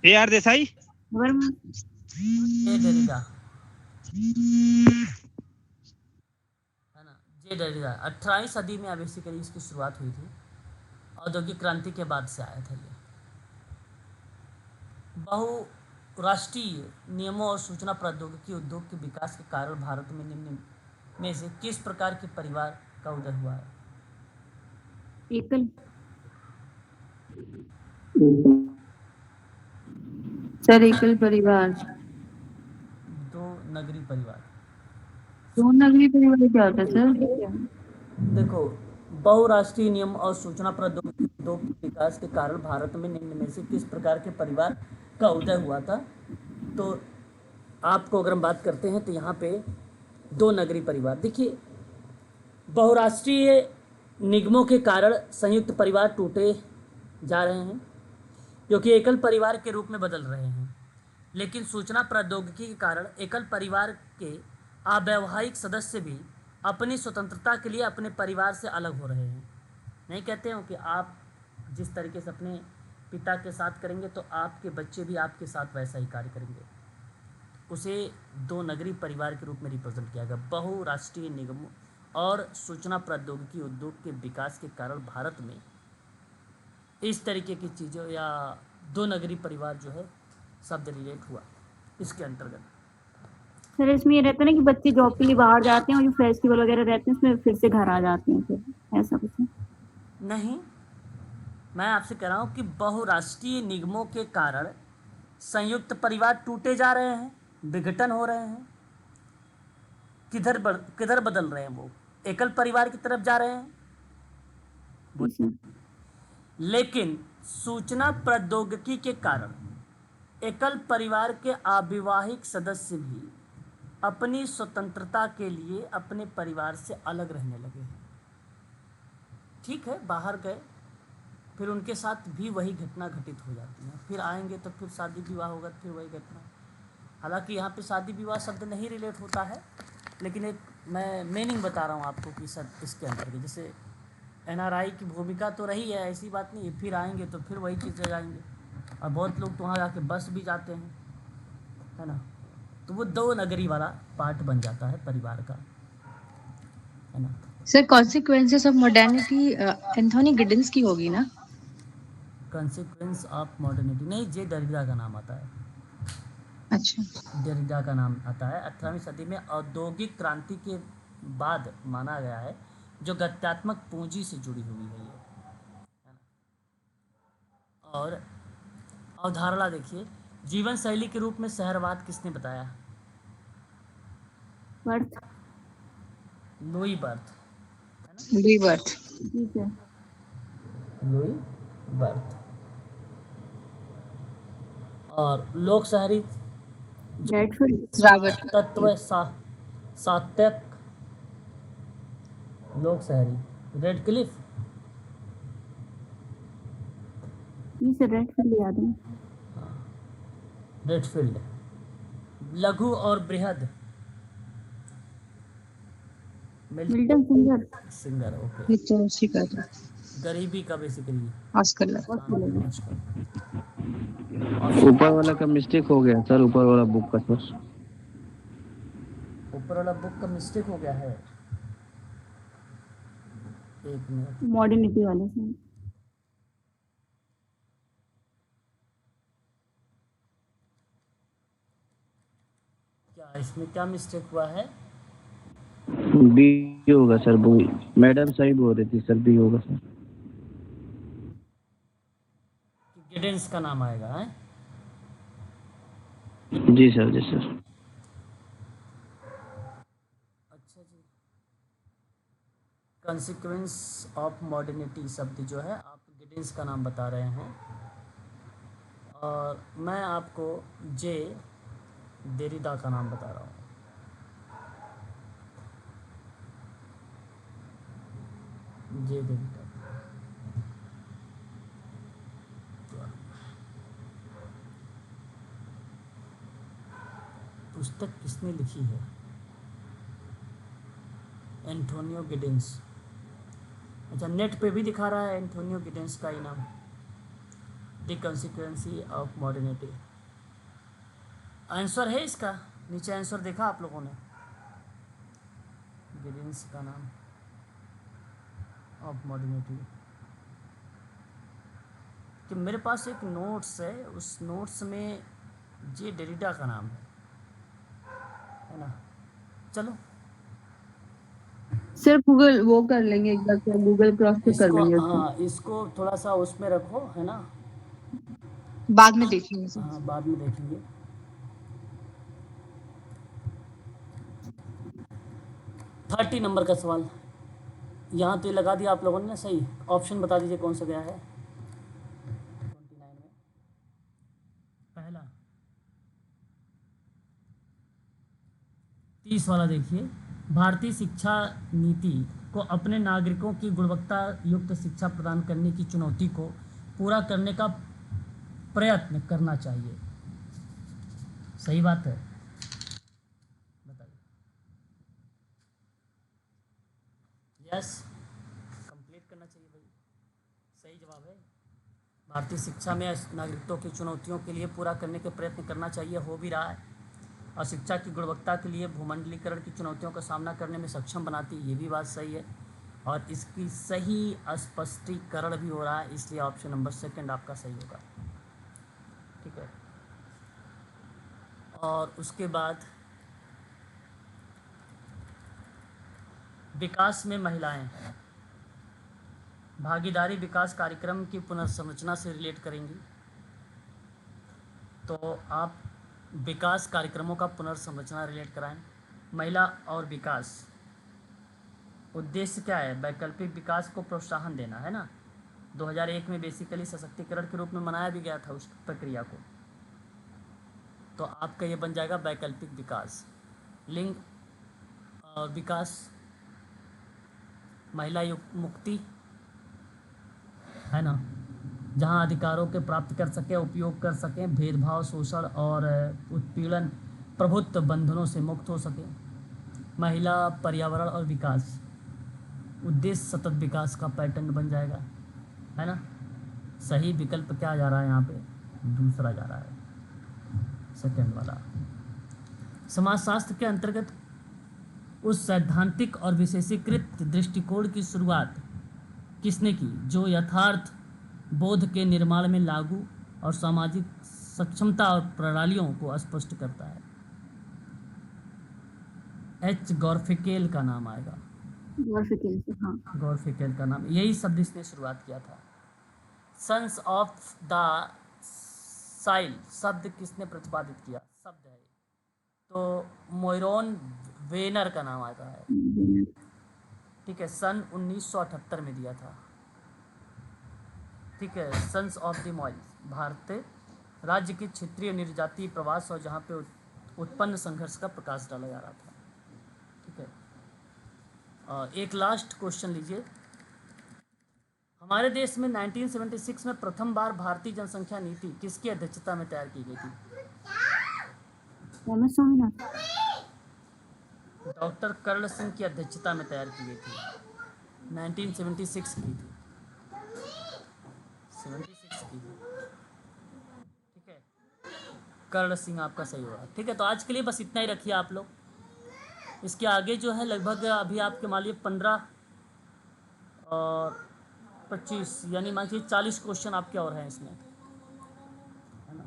A.R. देसाई। जे डेरिडा, है ना? जे डेरिडा। 18वीं सदी में बेसिकली इसकी शुरुआत हुई थी। औद्योगिक क्रांति के बाद से आया था ये। बहुराष्ट्रीय नियमों और सूचना प्रौद्योगिकी उद्योग के विकास के कारण भारत में निम्न में से किस प्रकार के परिवार का उदय हुआ है? एकल। सर एकल परिवार, दो नगरी परिवार। दो नगरीय परिवार क्या होता है सर? देखो, बहुराष्ट्रीय नियम और सूचना प्रौद्योगिकी उद्योग के विकास के कारण भारत में निम्न में से किस प्रकार के परिवार का उदय हुआ था? तो आपको अगर हम बात करते हैं तो यहाँ पे दो नगरीय परिवार। देखिए, बहुराष्ट्रीय निगमों के कारण संयुक्त परिवार टूटे जा रहे हैं क्योंकि एकल परिवार के रूप में बदल रहे हैं, लेकिन सूचना प्रौद्योगिकी के कारण एकल परिवार के अवैवाहिक सदस्य भी अपनी स्वतंत्रता के लिए अपने परिवार से अलग हो रहे हैं। नहीं कहते हो कि आप जिस तरीके से अपने पिता के साथ करेंगे तो आपके बच्चे भी आपके साथ वैसा ही कार्य करेंगे। उसे दो नगरीय परिवार के रूप में रिप्रेजेंट किया गया। बहुराष्ट्रीय निगमों और सूचना प्रौद्योगिकी उद्योग के विकास के कारण भारत में इस तरीके की चीज़ों या दो नगरीय परिवार जो है शब्द रिलेट हुआ इसके अंतर्गत। सर इसमें ये रहता है ना कि बच्चे जॉब के लिए बाहर जाते हैं और जो फेस्टिवल वगैरह रहते हैं उसमें फिर से घर आ जाते हैं, फिर ऐसा कुछ है? नहीं, मैं आपसे कह रहा हूँ कि बहुराष्ट्रीय निगमों के कारण संयुक्त परिवार टूटे जा रहे हैं, विघटन हो रहे हैं। किधर बदल रहे हैं? वो एकल परिवार की तरफ जा रहे हैं। जी सर। लेकिन सूचना प्रौद्योगिकी के कारण एकल परिवार के अविवाहित सदस्य भी अपनी स्वतंत्रता के लिए अपने परिवार से अलग रहने लगे हैं। ठीक है, बाहर गए, फिर उनके साथ भी वही घटना घटित हो जाती है, फिर आएंगे तो फिर शादी विवाह होगा, फिर वही घटना। हालांकि यहाँ पे शादी विवाह शब्द नहीं रिलेट होता है, लेकिन एक मैं मीनिंग बता रहा हूँ आपको कि सर इसके अंतर्गत जैसे एनआरआई की भूमिका तो रही है, ऐसी बात नहीं है, फिर आएंगे तो फिर वही चीज़ जाएंगे। और बहुत लोग तो वहाँ जाके बस भी जाते हैं, है ना। तो वो दो नगरी वाला पार्ट बन जाता है परिवार का, है ना। Sir consequences of modernity Anthony Giddens की होगी ना? कॉन्सिक्वेंस ऑफ मॉडर्निटी नहीं, जे डेरिडा का नाम आता है। अच्छा। डेरिडा का नाम आता है। 18वीं सदी में औद्योगिक क्रांति के बाद माना गया है, जो गत्यात्मक पूंजी से जुड़ी हुई है ये, है ना। और अवधारणा देखिए, जीवन शैली के रूप में शहरवाद किसने बताया? Wirth. Louis Wirth, Louis Wirth. जी सर। Louis Wirth. और लोक शहरी रेडफील्ड। रॉबर्ट। तत्व सात्यक लोक शहरी रेडक्लिफ। जी सर, रेडफील्ड याद है। रेडफील्ड। लघु और बृहद मिल्टन सिंगर। Singer, okay. ये तो उसी का था। गरीबी का बेसिकली ऑस्कर। ऊपर वाला का मिस्टेक हो गया सर, ऊपर वाला बुक का सर। ऊपर वाला बुक का मिस्टेक हो गया है, एक मिनट। मॉडर्निटी वाले सर। क्या इसमें क्या मिस्टेक हुआ है? बी होगा सर, वो मैडम सही बोल रही थी सर, बी होगा सर। गिडेंस का नाम आएगा, है? जी सर, जी सर। अच्छा जी। कॉन्सिक्वेंस ऑफ मॉडर्निटी शब्द जो है आप गिडेंस का नाम बता रहे हैं, और मैं आपको जे डेरिडा का नाम बता रहा हूँ। जे डेरिडा। पुस्तक किसने लिखी है? Antonio Giddens. अच्छा, नेट पे भी दिखा रहा है एंटोनियो गिडेंस का ही नाम, द कॉन्सिक्वेंसी ऑफ मॉडर्निटी। आंसर है इसका, नीचे आंसर देखा आप लोगों ने? गिडेंस का नाम ऑफ मॉडर्निटी। कि मेरे पास एक नोट्स है, उस नोट्स में जे डेरिडा का नाम है ना। चलो सर गूगल वो कर लेंगे एक बार, क्या गूगल क्रॉस चेक कर इसको, लेंगे उसको। हाँ, इसको थोड़ा सा उसमें रखो, है ना। बाद में देखेंगे सर। हाँ, बाद में देखेंगे। थर्टी नंबर का सवाल यहाँ तो ये लगा दिया आप लोगों ने ना सही। ऑप्शन बता दीजिए कौन सा गया है 29 में। पहला 30 वाला देखिए, भारतीय शिक्षा नीति को अपने नागरिकों की गुणवत्ता युक्त शिक्षा प्रदान करने की चुनौती को पूरा करने का प्रयत्न करना चाहिए। सही बात है, बताइए। यस, कंप्लीट करना चाहिए भाई, सही जवाब है। भारतीय शिक्षा में नागरिकों की चुनौतियों के लिए पूरा करने के प्रयत्न करना चाहिए, हो भी रहा है। और शिक्षा की गुणवत्ता के लिए भूमंडलीकरण की चुनौतियों का सामना करने में सक्षम बनाती है, ये भी बात सही है। और इसकी सही स्पष्टीकरण भी हो रहा है, इसलिए ऑप्शन नंबर सेकंड आपका सही होगा। ठीक है, और उसके बाद विकास में महिलाएं भागीदारी विकास कार्यक्रम की पुनर्संरचना से रिलेट करेंगी। तो आप विकास कार्यक्रमों का पुनर्संरचना रिलेट कराएं। महिला और विकास, उद्देश्य क्या है? वैकल्पिक विकास को प्रोत्साहन देना है ना। 2001 में बेसिकली सशक्तिकरण के रूप में मनाया भी गया था उस प्रक्रिया को। तो आपका ये बन जाएगा वैकल्पिक विकास। लिंग और विकास, महिला मुक्ति है ना, जहां अधिकारों के प्राप्त कर सकें, उपयोग कर सकें, भेदभाव, शोषण और उत्पीड़न प्रभुत्व बंधनों से मुक्त हो सकें। महिला, पर्यावरण और विकास, उद्देश्य सतत विकास का पैटर्न बन जाएगा, है ना। सही विकल्प क्या जा रहा है यहाँ पे? दूसरा जा रहा है, सेकंड वाला। समाजशास्त्र के अंतर्गत उस सैद्धांतिक और विशेषीकृत दृष्टिकोण की शुरुआत किसने की जो यथार्थ बोध के निर्माण में लागू और सामाजिक सक्षमता और प्रणालियों को स्पष्ट करता है? एच गॉर्फिकेल का नाम आएगा। गॉर्फिकेल से, हाँ। गॉर्फिकेल का नाम, यही शब्द इसने शुरुआत किया था। सन्स ऑफ द साइल शब्द किसने प्रतिपादित किया? शब्द है तो मोइरोन वेनर का नाम आता है। ठीक है, सन 1978 में दिया था। ठीक है, सन्स ऑफ द मॉइल भारतीय राज्य के क्षेत्रीय निर्जातीय प्रवास और जहाँ पे उत्पन्न संघर्ष का प्रकाश डाला जा रहा था। ठीक है, और एक लास्ट क्वेश्चन लीजिए। हमारे देश में 1976 में प्रथम बार भारतीय जनसंख्या नीति किसकी अध्यक्षता में तैयार की गई थी? डॉक्टर कर्ण सिंह की अध्यक्षता में तैयार की गई थी। 1976 की थी, 76 की थी। ठीक है, कर्ण सिंह आपका सही होगा। ठीक है, तो आज के लिए बस इतना ही रखिए आप लोग। इसके आगे जो है लगभग अभी आपके मान लीजिए 15 और 25 यानी मान लीजिए 40 क्वेश्चन आपके और हैं इसमें, है ना।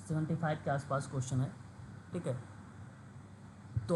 75 के आसपास क्वेश्चन है। ठीक है।